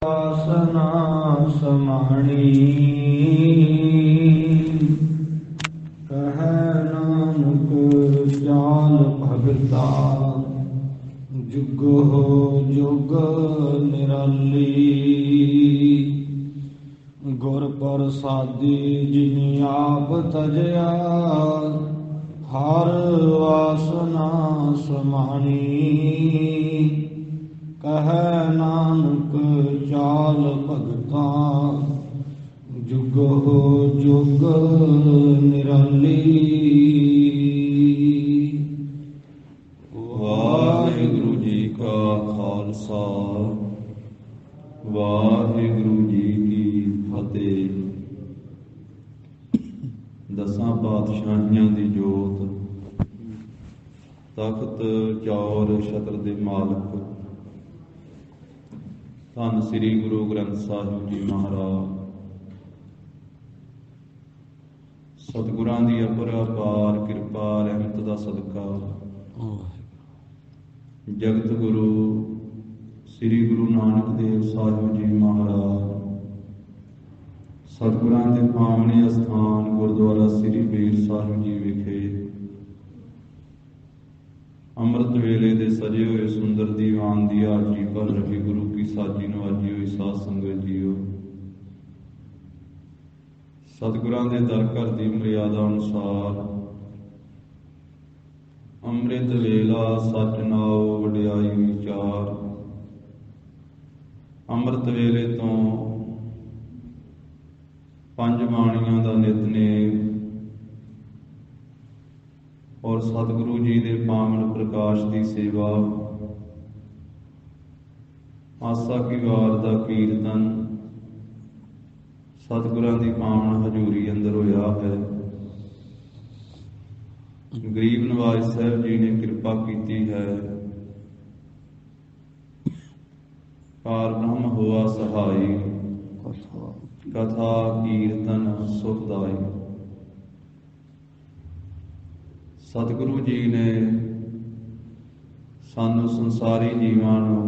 ਵਾਸਨਾ ਸਮਾਣੀ ਕਹਿ ਨਾਨਕ ਚਾਲ ਭਗਤਾ ਜੁਗੋ ਜੁਗ ਨਿਰਾਲੀ ਗੁਰ ਪ੍ਰਸਾਦੀ ਜਿਨਿ ਆਪ ਤਜਿਆ ਹਰ ਵਾਸਨਾ ਸਮਾਣੀ ਕਹਿ ਨਾਨਕ ਚਾਲ ਭਗਤਾ ਜੁਗੋ ਜੁਗ ਨਿਰਾਲੀ। ਵਾਹਿਗੁਰੂ ਜੀ ਕਾ ਖਾਲਸਾ ਵਾਹਿਗੁਰੂ ਜੀ ਕੀ ਫਤਿਹ। ਦਸਾਂ ਪਾਤਸ਼ਾਹੀਆਂ ਦੀ ਜੋਤ ਤਖਤ ਚੌਰ ਛਤਰ ਦੇ ਮਾਲਕ ਧੰਨ ਸ੍ਰੀ ਗੁਰੂ ਗ੍ਰੰਥ ਸਾਹਿਬ ਜੀ ਮਹਾਰਾਜ, ਸਤਿਗੁਰਾਂ ਦੀ ਅਪਰੰਪਾਰ ਕਿਰਪਾ ਰਹਿਮਤ ਦਾ ਸਦਕਾ ਜਗਤ ਗੁਰੂ ਸ੍ਰੀ ਗੁਰੂ ਨਾਨਕ ਦੇਵ ਸਾਹਿਬ ਜੀ ਮਹਾਰਾਜ, ਸਤਿਗੁਰਾਂ ਦੇ ਪਾਵਨੇ ਅਸਥਾਨ ਗੁਰਦੁਆਰਾ ਸ੍ਰੀ ਬੇਰ ਸਾਹਿਬ ਜੀ ਵਿਖੇ ਅੰਮ੍ਰਿਤ ਵੇਲੇ ਦੇ ਸਜੇ ਹੋਏ ਸੁੰਦਰ ਦੀਵਾਨ ਦੀ ਆਰਜੀ ਭਰ ਰਹੀ ਗੁਰੂ ਕੀ ਸਾਜੀ ਨਵਾਜੀ ਹੋਈ ਸਾਧ ਸੰਗਤ ਜੀਓ, ਸਤਿਗੁਰਾਂ ਦੇ ਦਰ ਘਰ ਦੀ ਮਰਿਆਦਾ ਅਨੁਸਾਰ ਅੰਮ੍ਰਿਤ ਵੇਲਾ ਸਚ ਨਾਉ ਵਡਿਆਈ ਵਿਚਾਰ। ਅੰਮ੍ਰਿਤ ਵੇਲੇ ਤੋਂ ਪੰਜ ਬਾਣੀਆਂ ਦਾ ਨਿਤਨੇਮ ਔਰ ਸਤਿਗੁਰੂ ਜੀ ਦੇ ਪਾਵਨ ਪ੍ਰਕਾਸ਼ ਦੀ ਸੇਵਾ, ਆਸਾ ਕੀ ਵਾਰ ਦਾ ਕੀਰਤਨ ਸਤਿਗੁਰਾਂ ਦੀ ਪਾਵਨ ਹਜ਼ੂਰੀ ਅੰਦਰ ਹੋਇਆ ਹੈ। ਗਰੀਬ ਨਵਾਜ ਸਾਹਿਬ ਜੀ ਨੇ ਕਿਰਪਾ ਕੀਤੀ ਹੈ। ਪਾਰ ਬ੍ਰਹਮ ਹੋਆ ਸਹਾਈ, ਕਥਾ ਕੀਰਤਨ ਸੁਖਦਾਈ। ਸਤਿਗੁਰੂ ਜੀ ਨੇ ਸਾਨੂੰ ਸੰਸਾਰੀ ਜੀਵਾਂ ਨੂੰ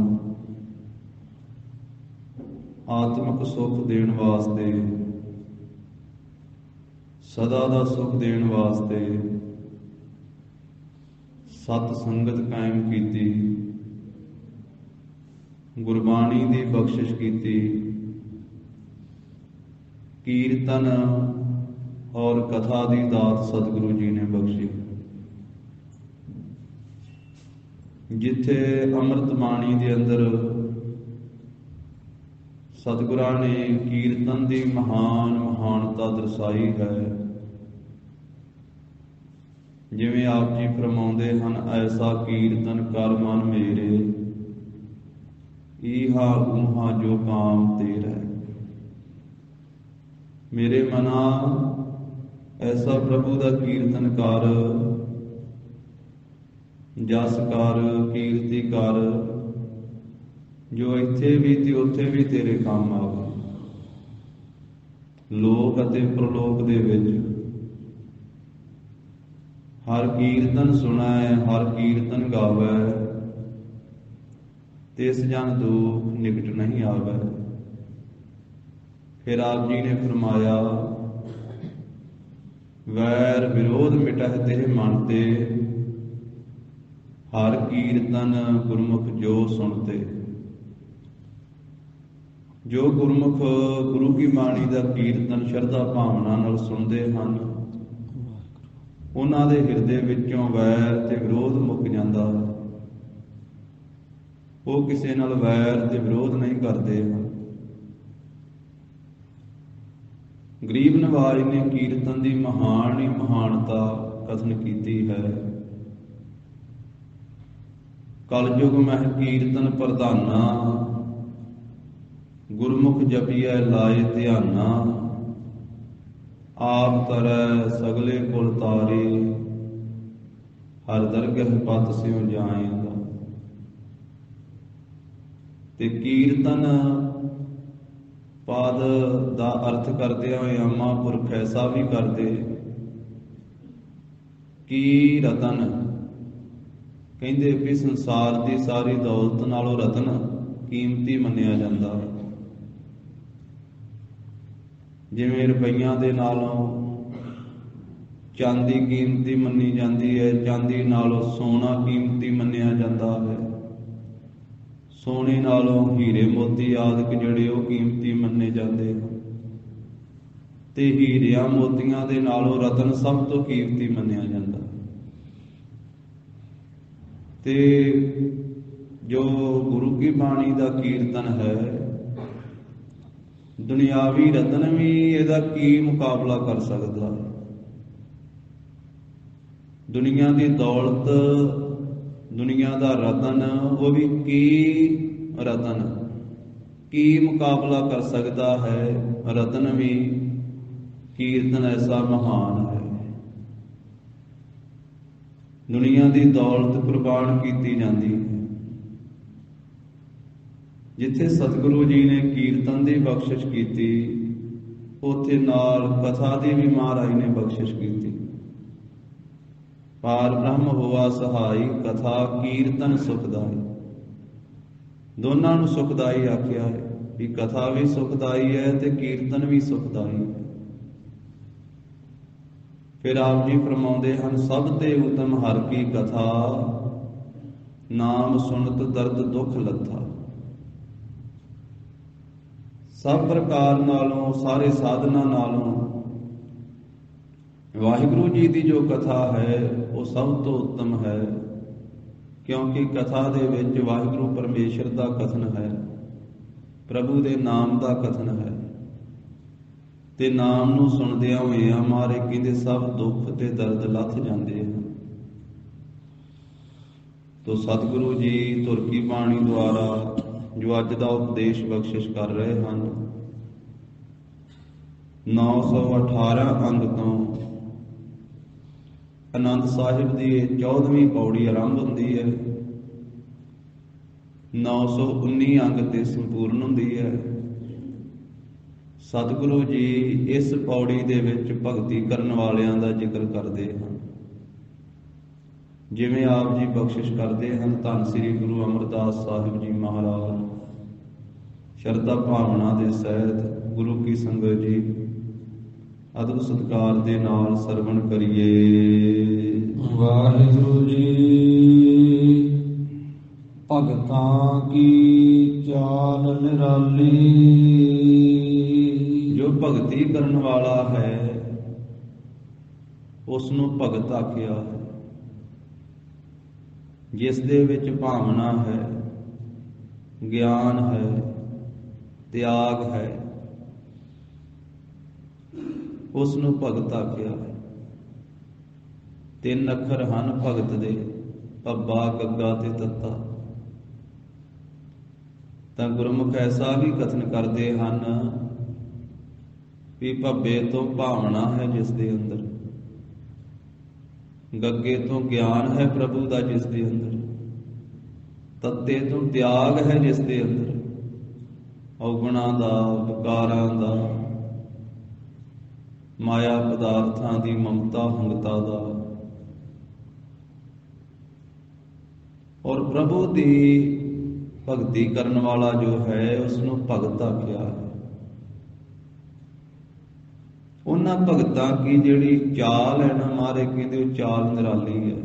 ਆਤਮਿਕ ਸੁੱਖ ਦੇਣ ਵਾਸਤੇ, ਸਦਾ ਦਾ ਸੁੱਖ ਦੇਣ ਵਾਸਤੇ ਸਤ ਸੰਗਤ ਕਾਇਮ ਕੀਤੀ, ਗੁਰਬਾਣੀ ਦੀ ਬਖਸ਼ਿਸ਼ ਕੀਤੀ, ਕੀਰਤਨ ਔਰ ਕਥਾ ਦੀ ਦਾਤ ਸਤਿਗੁਰੂ ਜੀ ਨੇ ਬਖਸ਼ੀ। ਜਿੱਥੇ ਅੰਮ੍ਰਿਤ ਬਾਣੀ ਦੇ ਅੰਦਰ ਸਤਿਗੁਰਾਂ ਨੇ ਕੀਰਤਨ ਦੀ ਮਹਾਨਤਾ ਦਰਸਾਈ ਹੈ, ਜਿਵੇਂ ਆਪ ਜੀ ਫਰਮਾਉਂਦੇ ਹਨ, ਐਸਾ ਕੀਰਤਨ ਕਰ ਮਨ ਮੇਰੇ, ਈਹਾ ਊਹਾ ਜੋ ਕਾਮ ਤੇਰਾ। ਮੇਰੇ ਮਨਾ ਐਸਾ ਪ੍ਰਭੂ ਦਾ ਕੀਰਤਨ ਕਰ, ਜਸ ਕਰ, ਕੀਰਤੀ ਕਰ, ਜੋ ਇੱਥੇ ਵੀ ਤੇ ਉੱਥੇ ਵੀ ਤੇਰੇ ਕੰਮ ਆਵੇ। ਲੋਕ ਅਤੇ ਪ੍ਰਲੋਕ ਦੇ ਵਿੱਚ ਹਰ ਕੀਰਤਨ ਸੁਣੈ, ਹਰ ਕੀਰਤਨ ਗਾਵੈ, ਤਿਸ ਜਨ ਦੁਖ ਨਿਕਟ ਨਹੀਂ ਆਵੈ। ਫਿਰ ਆਪ ਜੀ ਨੇ ਫਰਮਾਇਆ, ਵੈਰ ਵਿਰੋਧ ਮਿਟਹਿ ਤੇ ਮਨ ਤੇ, ਹਰ ਕੀਰਤਨ ਗੁਰਮੁਖ ਜੋ ਸੁਣਤੇ। ਜੋ ਗੁਰਮੁਖ ਗੁਰੂ ਕੀ ਬਾਣੀ ਦਾ ਕੀਰਤਨ ਸ਼ਰਧਾ ਭਾਵਨਾ ਨਾਲ ਸੁਣਦੇ ਹਨ, ਉਹਨਾਂ ਦੇ ਹਿਰਦੇ ਵਿੱਚੋਂ ਵੈਰ ਤੇ ਵਿਰੋਧ ਮੁੱਕ ਜਾਂਦਾ ਹੈ। ਉਹ ਕਿਸੇ ਨਾਲ ਵੈਰ ਤੇ ਵਿਰੋਧ ਨਹੀਂ ਕਰਦੇ ਹਨ। ਗਰੀਬ ਨਵਾਜ ਨੇ ਕੀਰਤਨ ਦੀ ਮਹਾਨਤਾ ਕਥਨ ਕੀਤੀ ਹੈ। ਕਲਯੁਗ ਮਹਿ ਕੀਰਤਨ ਪ੍ਰਧਾਨਾ, ਗੁਰਮੁਖ ਜਪੀਐ ਲਾਏ ਧਿਆਨਾ, ਆਪ ਤਰੈ ਸਗਲੇ ਕੁਲ ਤਾਰੇ, ਹਰ ਦਰਗਹ ਪਤ ਸਿਉ ਜਾਏਗਾ। ਤੇ ਕੀਰਤਨ ਪਦ ਦਾ ਅਰਥ ਕਰਦੇ ਹੋਏ ਆਮਾ ਪੁਰਖ ਐਸਾ ਵੀ ਕਰਦੇ ਕੀ ਰਤਨ, ਕਹਿੰਦੇ ਵੀ ਸੰਸਾਰ ਦੀ ਸਾਰੀ ਦੌਲਤ ਨਾਲੋਂ ਰਤਨ ਕੀਮਤੀ ਮੰਨਿਆ ਜਾਂਦਾ। ਜਿਵੇਂ ਰੁਪਈਆਂ ਦੇ ਨਾਲੋਂ ਚਾਂਦੀ ਕੀਮਤੀ ਮੰਨੀ ਜਾਂਦੀ ਹੈ, ਚਾਂਦੀ ਨਾਲੋਂ ਸੋਨਾ ਕੀਮਤੀ ਮੰਨਿਆ ਜਾਂਦਾ ਹੈ, ਸੋਨੇ ਨਾਲੋਂ ਹੀਰੇ ਮੋਤੀ ਆਦਿਕ ਜਿਹੜੇ ਉਹ ਕੀਮਤੀ ਮੰਨੇ ਜਾਂਦੇ ਹਨ, ਤੇ ਹੀਰਿਆਂ ਮੋਤੀਆਂ ਦੇ ਨਾਲੋਂ ਰਤਨ ਸਭ ਤੋਂ ਕੀਮਤੀ ਮੰਨਿਆ ਜਾਂਦਾ। ਤੇ ਜੋ ਗੁਰੂ ਕੀ ਬਾਣੀ ਦਾ ਕੀਰਤਨ ਹੈ, ਦੁਨਿਆਵੀ ਰਤਨ ਵੀ ਇਹਦਾ ਕੀ ਮੁਕਾਬਲਾ ਕਰ ਸਕਦਾ ਹੈ। ਦੁਨੀਆ ਦੀ ਦੌਲਤ, ਦੁਨੀਆ ਦਾ ਰਤਨ, ਉਹ ਵੀ ਕੀ ਰਤਨ, ਕੀ ਮੁਕਾਬਲਾ ਕਰ ਸਕਦਾ ਹੈ। ਰਤਨ ਵੀ ਕੀਰਤਨ ਐਸਾ ਮਹਾਨ ਹੈ। ਦੁਨੀਆ ਦੀ ਦੌਲਤ ਕੁਰਬਾਨ ਕੀਤੀ ਜਾਂਦੀ ਹੈ। ਜਿੱਥੇ ਸਤਿਗੁਰੂ ਜੀ ਨੇ ਕੀਰਤਨ ਦੀ ਬਖਸ਼ਿਸ਼ ਕੀਤੀ, ਉੱਥੇ ਨਾਲ ਕਥਾ ਦੀ ਵੀ ਮਹਾਰਾਜ ਨੇ ਬਖਸ਼ਿਸ਼ ਕੀਤੀ। ਪਾਰ ਬ੍ਰਹਮ ਹੋਆ ਸਹਾਈ, ਕਥਾ ਕੀਰਤਨ ਸੁਖਦਾਈ। ਦੋਨਾਂ ਨੂੰ ਸੁਖਦਾਈ ਆਖਿਆ ਹੈ ਵੀ ਕਥਾ ਵੀ ਸੁਖਦਾਈ ਹੈ ਤੇ ਕੀਰਤਨ ਵੀ ਸੁਖਦਾਈ ਹੈ। ਫਿਰ ਆਪ ਜੀ ਫਰਮਾਉਂਦੇ ਹਨ, ਸਭ ਤੇ ਉਤਮ ਹਰਿ ਕੀ ਕਥਾ, ਨਾਮ ਸੁਣਤ ਦਰਦ ਦੁੱਖ ਲੱਥਾ। ਸਭ ਪ੍ਰਕਾਰ ਨਾਲੋਂ, ਸਾਰੇ ਸਾਧਨਾਂ ਨਾਲੋਂ ਵਾਹਿਗੁਰੂ ਜੀ ਦੀ ਜੋ ਕਥਾ ਹੈ ਉਹ ਸਭ ਤੋਂ ਉੱਤਮ ਹੈ, ਕਿਉਂਕਿ ਕਥਾ ਦੇ ਵਿੱਚ ਵਾਹਿਗੁਰੂ ਪਰਮੇਸ਼ਰ ਦਾ ਕਥਨ ਹੈ, ਪ੍ਰਭੂ ਦੇ ਨਾਮ ਦਾ ਕਥਨ ਹੈ, ਤੇ ਨਾਮ ਨੂੰ ਸੁਣਦਿਆਂ ਹੋਇਆਂ ਮਾਰੇ ਕਹਿੰਦੇ ਸਭ ਦੁੱਖ ਤੇ ਦਰਦ ਲੱਥ ਜਾਂਦੇ ਹਨ। ਤੋ ਸਤਿਗੁਰੂ ਜੀ ਧੁਰ ਕੀ ਬਾਣੀ ਦੁਆਰਾ ਜੋ ਅੱਜ ਦਾ ਉਪਦੇਸ਼ ਬਖਸ਼ਿਸ਼ ਕਰ ਰਹੇ ਹਨ, 918 ਅੰਗ ਤੋਂ ਆਨੰਦ ਸਾਹਿਬ ਦੀ 14ਵੀਂ ਪੌੜੀ ਆਰੰਭ ਹੁੰਦੀ ਹੈ, 919 ਅੰਗ ਤੇ ਸੰਪੂਰਨ ਹੁੰਦੀ ਹੈ। ਸਤਿਗੁਰੂ ਜੀ ਇਸ ਪੌੜੀ ਦੇ ਵਿੱਚ ਭਗਤੀ ਕਰਨ ਵਾਲਿਆਂ ਦਾ ਜ਼ਿਕਰ ਕਰਦੇ ਹਨ। ਜਿਵੇਂ ਆਪ ਜੀ ਬਖਸ਼ਿਸ਼ ਕਰਦੇ ਹਨ, ਧੰਨ ਸ੍ਰੀ ਗੁਰੂ ਅਮਰਦਾਸ ਸਾਹਿਬ ਜੀ ਮਹਾਰਾਜ, ਸ਼ਰਧਾ ਭਾਵਨਾ ਦੇ ਸਹਿਤ ਗੁਰੂ ਕੀ ਸੰਗਤ ਜੀ ਅਦਬ ਸਤਿਕਾਰ ਦੇ ਨਾਲ ਸਰਵਣ ਕਰੀਏ। ਵਾਹਿਗੁਰੂ ਜੀ ਭਗਤਾਂ ਕੀ ਚਾਲ ਨਿਰਾਲੀ। ਜੋ ਭਗਤੀ ਕਰਨ ਵਾਲਾ ਹੈ ਉਸ ਨੂੰ ਭਗਤ ਆਖਿਆ ਹੈ। ਜਿਸ ਦੇ ਵਿੱਚ ਭਾਵਨਾ ਹੈ, ਗਿਆਨ ਹੈ, ਤਿਆਗ ਹੈ, ਉਸ ਨੂੰ ਭਗਤ ਆਖਿਆ ਹੈ। 3 ਅੱਖਰ ਹਨ ਭਗਤ ਦੇ, ਭੱਬਾ, ਗੱਗਾ ਤੇ ਤੱਤਾ। ਤਾਂ ਗੁਰਮੁਖ ਐਸਾ ਵੀ ਕਥਨ ਕਰਦੇ ਹਨ ਵੀ ਭੱਬੇ ਤੋਂ ਭਾਵਨਾ ਹੈ ਜਿਸ ਦੇ ਅੰਦਰ, ਗੱਗੇ ਤੋਂ ਗਿਆਨ ਹੈ ਪ੍ਰਭੂ ਦਾ ਜਿਸ ਦੇ ਅੰਦਰ, ਤੱਤੇ ਤੋਂ ਤਿਆਗ ਹੈ ਜਿਸ ਦੇ ਅੰਦਰ, ਔਗੁਣਾਂ ਦਾ, ਵਿਕਾਰਾਂ ਦਾ, ਮਾਇਆ ਪਦਾਰਥਾਂ ਦੀ ਮਮਤਾ ਹੰਗਤਾ ਦਾ, ਔਰ ਪ੍ਰਭੂ ਦੀ ਭਗਤੀ ਕਰਨ ਵਾਲਾ ਜੋ ਹੈ ਉਸ ਨੂੰ ਭਗਤ ਆਖਿਆ ਹੈ। ਉਹਨਾਂ ਭਗਤਾਂ ਕੀ ਜਿਹੜੀ ਚਾਲ ਹੈ ਨਾ ਮਾਰੇ ਕਹਿੰਦੇ ਉਹ ਚਾਲ ਨਿਰਾਲੀ ਹੈ।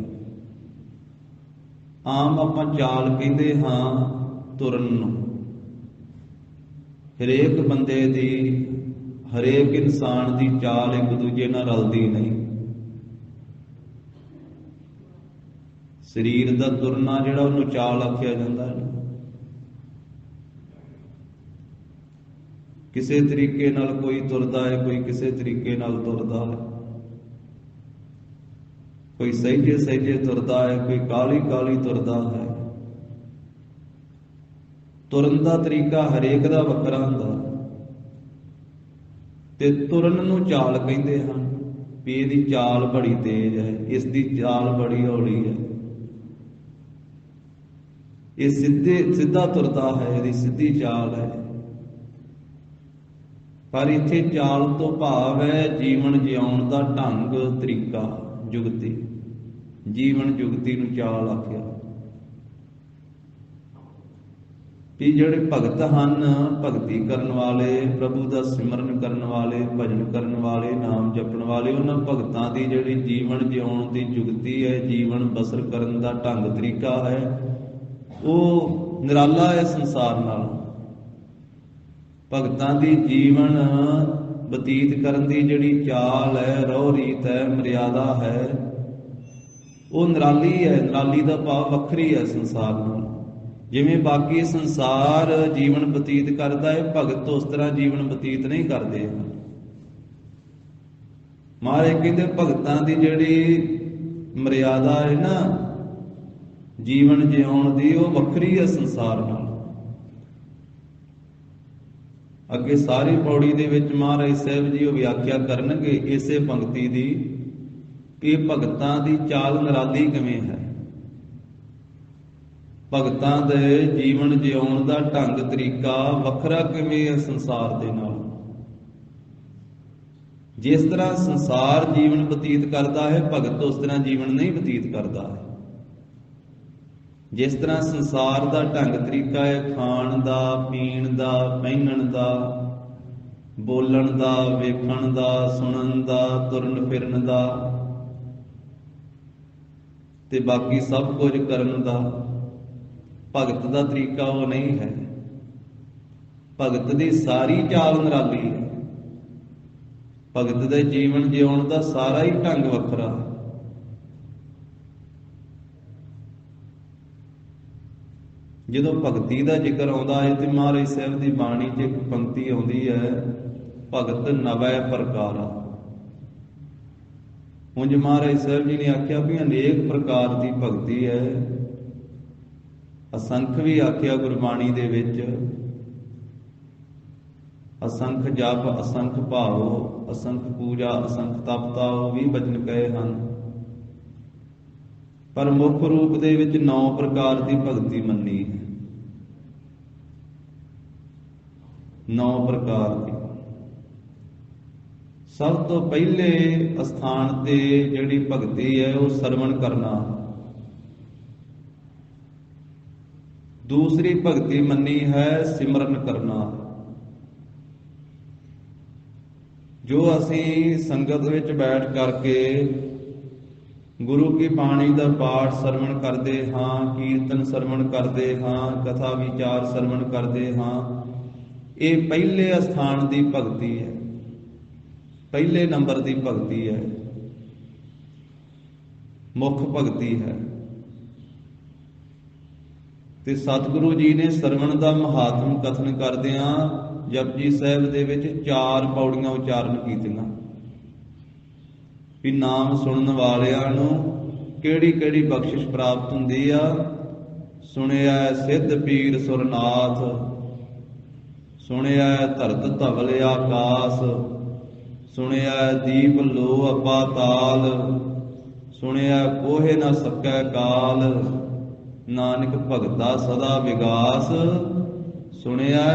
ਆਮ ਆਪਾਂ ਚਾਲ ਕਹਿੰਦੇ ਹਾਂ ਤੁਰਨ ਨੂੰ, ਹਰੇਕ ਬੰਦੇ ਦੀ, ਹਰੇਕ ਇਨਸਾਨ ਦੀ ਚਾਲ ਇੱਕ ਦੂਜੇ ਨਾਲ ਰਲਦੀ ਨਹੀਂ। ਸਰੀਰ ਦਾ ਤੁਰਨਾ ਜਿਹੜਾ ਉਹਨੂੰ ਚਾਲ ਆਖਿਆ ਜਾਂਦਾ ਹੈ। ਕਿਸੇ ਤਰੀਕੇ ਨਾਲ ਕੋਈ ਤੁਰਦਾ ਹੈ, ਕੋਈ ਕਿਸੇ ਤਰੀਕੇ ਨਾਲ ਤੁਰਦਾ ਹੈ, ਕੋਈ ਸਹਿਜੇ ਸਹਿਜੇ ਤੁਰਦਾ ਹੈ, ਕੋਈ ਕਾਲੀ ਕਾਲੀ ਤੁਰਦਾ ਹੈ। ਤੁਰਨ ਦਾ ਤਰੀਕਾ ਹਰੇਕ ਦਾ ਵੱਖਰਾ ਹੁੰਦਾ ਤੇ ਤੁਰਨ ਨੂੰ ਚਾਲ ਕਹਿੰਦੇ ਹਨ ਵੀ ਇਹਦੀ ਚਾਲ ਬੜੀ ਤੇਜ਼ ਹੈ, ਇਸ ਦੀ ਚਾਲ ਬੜੀ ਹੌਲੀ ਹੈ, ਇਹ ਸਿੱਧਾ ਤੁਰਦਾ ਹੈ, ਇਹਦੀ ਸਿੱਧੀ ਚਾਲ ਹੈ। ਪਰ ਇੱਥੇ ਚਾਲ ਤੋਂ ਭਾਵ ਹੈ ਜੀਵਨ ਜਿਉਣ ਦਾ ਢੰਗ, ਤਰੀਕਾ, ਜੁਗਤੀ। ਜੀਵਨ ਜੁਗਤੀ ਨੂੰ ਚਾਲ ਆਖਿਆ। ਵੀ ਜਿਹੜੇ ਭਗਤ ਹਨ, ਭਗਤੀ ਕਰਨ ਵਾਲੇ, ਪ੍ਰਭੂ ਦਾ ਸਿਮਰਨ ਕਰਨ ਵਾਲੇ, ਭਜਨ ਕਰਨ ਵਾਲੇ, ਨਾਮ ਜਪਣ ਵਾਲੇ, ਉਹਨਾਂ ਭਗਤਾਂ ਦੀ ਜਿਹੜੀ ਜੀਵਨ ਜਿਉਣ ਦੀ ਜੁਗਤੀ ਹੈ, ਜੀਵਨ ਬਸਰ ਕਰਨ ਦਾ ਢੰਗ ਤਰੀਕਾ ਹੈ, ਉਹ ਨਿਰਾਲਾ ਹੈ ਸੰਸਾਰ ਨਾਲੋਂ। ਭਗਤਾਂ ਦੀ ਜੀਵਨ ਬਤੀਤ ਕਰਨ ਦੀ ਜਿਹੜੀ ਚਾਲ ਹੈ, ਰਹੁ ਰੀਤ ਹੈ, ਮਰਿਆਦਾ ਹੈ, ਉਹ ਨਿਰਾਲੀ ਹੈ। ਨਿਰਾਲੀ ਦਾ ਭਾਵ ਵੱਖਰੀ ਹੈ ਸੰਸਾਰ ਨਾਲ। ਜਿਵੇਂ ਬਾਕੀ ਸੰਸਾਰ ਜੀਵਨ ਬਤੀਤ ਕਰਦਾ ਹੈ, ਭਗਤ ਉਸ ਤਰ੍ਹਾਂ ਜੀਵਨ ਬਤੀਤ ਨਹੀਂ ਕਰਦੇ ਹਨ। ਮਹਾਰਾਜ ਕਹਿੰਦੇ ਭਗਤਾਂ ਦੀ ਜਿਹੜੀ ਮਰਿਆਦਾ ਹੈ ਨਾ ਜੀਵਨ ਜਿਉਣ ਦੀ, ਉਹ ਵੱਖਰੀ ਹੈ ਸੰਸਾਰ ਨਾਲ। ਅੱਗੇ ਸਾਰੀ ਪੌੜੀ ਦੇ ਵਿੱਚ ਮਹਾਰਾਜ ਸਾਹਿਬ ਜੀ ਉਹ ਵਿਆਖਿਆ ਕਰਨਗੇ ਇਸੇ ਪੰਕਤੀ ਦੀ ਕਿ ਭਗਤਾਂ ਦੀ ਚਾਲ ਨਿਰਾਲੀ ਕਿਵੇਂ ਹੈ, ਭਗਤਾਂ ਦੇ ਜੀਵਨ ਜਿਉਣ ਦਾ ਢੰਗ ਤਰੀਕਾ ਵੱਖਰਾ ਕਿਵੇਂ ਹੈ ਸੰਸਾਰ ਦੇ ਨਾਲ। ਜਿਸ ਤਰ੍ਹਾਂ ਸੰਸਾਰ ਜੀਵਨ ਬਤੀਤ ਕਰਦਾ ਹੈ, ਭਗਤ ਉਸ ਤਰ੍ਹਾਂ ਜੀਵਨ ਨਹੀਂ ਬਤੀਤ ਕਰਦਾ ਹੈ। ਜਿਸ ਤਰ੍ਹਾਂ ਸੰਸਾਰ ਦਾ ਢੰਗ ਤਰੀਕਾ ਹੈ ਖਾਣ ਦਾ, ਪੀਣ ਦਾ, ਪਹਿਨਣ ਦਾ, ਬੋਲਣ ਦਾ, ਵੇਖਣ ਦਾ, ਸੁਣਨ ਦਾ, ਤੁਰਨ ਫਿਰਨ ਦਾ ਤੇ ਬਾਕੀ ਸਭ ਕੁਝ ਕਰਨ ਦਾ, ਭਗਤ ਦਾ ਤਰੀਕਾ ਉਹ ਨਹੀਂ ਹੈ। ਭਗਤ ਦੀ ਸਾਰੀ ਚਾਲ ਨਿਰਾਲੀ ਹੈ। ਭਗਤ ਦੇ ਜੀਵਨ ਜਿਉਣ ਦਾ ਸਾਰਾ ਹੀ ਢੰਗ ਵੱਖਰਾ। ਜਦੋਂ ਭਗਤੀ ਦਾ ਜ਼ਿਕਰ ਆਉਂਦਾ ਹੈ ਤੇ ਮਹਾਰਾਜ ਸਾਹਿਬ ਦੀ ਬਾਣੀ 'ਚ ਇੱਕ ਪੰਕਤੀ ਆਉਂਦੀ ਹੈ, ਭਗਤ ਨਵੈ ਪ੍ਰਕਾਰਾ। ਉਂਝ ਮਹਾਰਾਜ ਸਾਹਿਬ ਜੀ ਨੇ ਆਖਿਆ ਵੀ ਅਨੇਕ ਪ੍ਰਕਾਰ ਦੀ ਭਗਤੀ ਹੈ, ਅਸੰਖ ਵੀ ਆਖਿਆ ਗੁਰਬਾਣੀ ਦੇ ਵਿੱਚ। ਅਸੰਖ ਜਪ, ਅਸੰਖ ਭਾਵ, ਅਸੰਖ ਪੂਜਾ, ਅਸੰਖ ਤਪਤਾ, ਉਹ ਵੀ ਬਚਨ ਕਹੇ ਹਨ। ਪਰ ਮੁੱਖ ਰੂਪ ਦੇ ਵਿੱਚ 9 ਪ੍ਰਕਾਰ ਦੀ ਭਗਤੀ ਮੰਨੀ ਹੈ। 9 ਪ੍ਰਕਾਰ ਦੀ। ਸਭ ਤੋਂ ਪਹਿਲੇ ਅਸਥਾਨ ਤੇ ਜਿਹੜੀ ਭਗਤੀ ਹੈ ਉਹ ਸਰਵਣ ਕਰਨਾ। ਦੂਸਰੀ ਭਗਤੀ ਮੰਨੀ ਹੈ ਸਿਮਰਨ ਕਰਨਾ। ਜੋ ਅਸੀਂ ਸੰਗਤ ਵਿੱਚ ਬੈਠ ਕਰਕੇ ਗੁਰੂ ਕੀ ਬਾਣੀ ਦਾ ਪਾਠ ਸਰਵਣ ਕਰਦੇ ਹਾਂ, ਕੀਰਤਨ ਸਰਵਣ ਕਰਦੇ ਹਾਂ, ਕਥਾ ਵਿਚਾਰ ਸਰਵਣ ਕਰਦੇ ਹਾਂ, ਇਹ ਪਹਿਲੇ ਅਸਥਾਨ ਦੀ ਭਗਤੀ ਹੈ, ਪਹਿਲੇ ਨੰਬਰ ਦੀ ਭਗਤੀ ਹੈ, ਮੁੱਖ ਭਗਤੀ ਹੈ। ਤੇ ਸਤਿਗੁਰੂ ਜੀ ਨੇ ਸਰਵਣ ਦਾ ਮਹਾਤਮ ਕਥਨ ਕਰਦਿਆਂ ਜਪਜੀ ਸਾਹਿਬ ਦੇ ਵਿੱਚ 4 ਪੌੜੀਆਂ ਉਚਾਰਨ ਕੀਤੀਆਂ ਵੀ ਨਾਮ ਸੁਣਨ ਵਾਲਿਆਂ ਨੂੰ ਕਿਹੜੀ ਕਿਹੜੀ ਬਖਸ਼ਿਸ਼ ਪ੍ਰਾਪਤ ਹੁੰਦੀ ਆ। ਸੁਣਿਆ ਸਿੱਧ ਪੀਰ ਸੁਰਨਾਥ, ਸੁਣਿਆ ਧਰਤ ਧਵਲ ਆਕਾਸ, ਸੁਣਿਆ ਦੀਪ ਲੋ ਅਪਾਤਾਲ, ਸੁਣਿਆ ਕੋਹੇ ਨਾ ਸਕੈ ਕਾਲ, ਨਾਨਕ ਭਗਤਾ ਸਦਾ ਵਿਗਾਸ, ਸੁਣਿਆ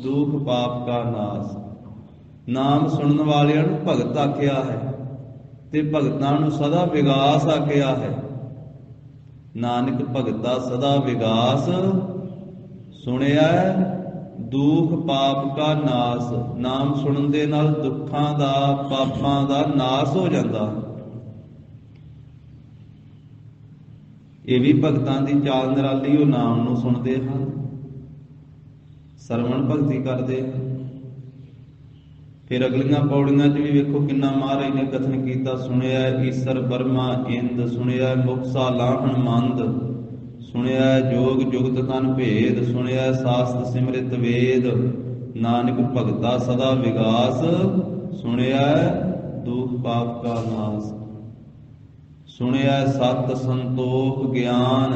ਦੁਖ ਪਾਪ ਕਾ ਨਾਸ। ਨਾਮ ਸੁਣਨ ਵਾਲਿਆਂ ਨੂੰ ਭਗਤ ਆਖਿਆ ਹੈ ਤੇ ਭਗਤਾਂ ਨੂੰ ਸਦਾ ਵਿਗਾਸ ਆਖਿਆ ਹੈ। ਨਾਨਕ ਭਗਤਾ ਸਦਾ ਵਿਗਾਸ, ਸੁਣਿਆ ਦੁਖ ਪਾਪ ਕਾ ਨਾਸ। ਨਾਮ ਸੁਣਨ ਦੇ ਨਾਲ ਦੁੱਖਾਂ ਦਾ, ਪਾਪਾਂ ਦਾ ਨਾਸ ਹੋ ਜਾਂਦਾ। ਇਹ ਵੀ ਭਗਤਾਂ ਦੀ ਚਾਲ ਨਿਰਾਲੀ, ਉਹ ਨਾਮ ਨੂੰ ਸੁਣਦੇ ਹਨ, ਸਰਵਣ ਭਗਤੀ ਕਰਦੇ ਹਨ। ਫਿਰ ਅਗਲੀਆਂ ਪੌੜੀਆਂ 'ਚ ਵੀ ਵੇਖੋ ਕਿੰਨਾ ਮਹਾਰਾਜ ਨੇ ਕਥਨ ਕੀਤਾ। ਸੁਣਿਆ ਈਸਰ ਬਰਮਾ ਇੰਦ, ਸੁਣਿਆ ਮੁਕਸਾ ਲਾਹਣ ਮੰਦ, ਸੁਣਿਆ ਜੋਗ ਜੁਗਤ ਤਨ ਭੇਦ, ਸੁਣਿਆ ਸਾਸਤ ਸਿਮਰਿਤ ਵੇਦ, ਨਾਨਕ ਭਗਤਾ ਸਦਾ ਵਿਗਾਸ, ਸੁਣਿਆ ਦੁਖ ਪਾਪ ਕਾ ਨਾਸ, ਸੁਣਿਆ ਸਤ ਸੰਤੋਖ ਗਿਆਨ।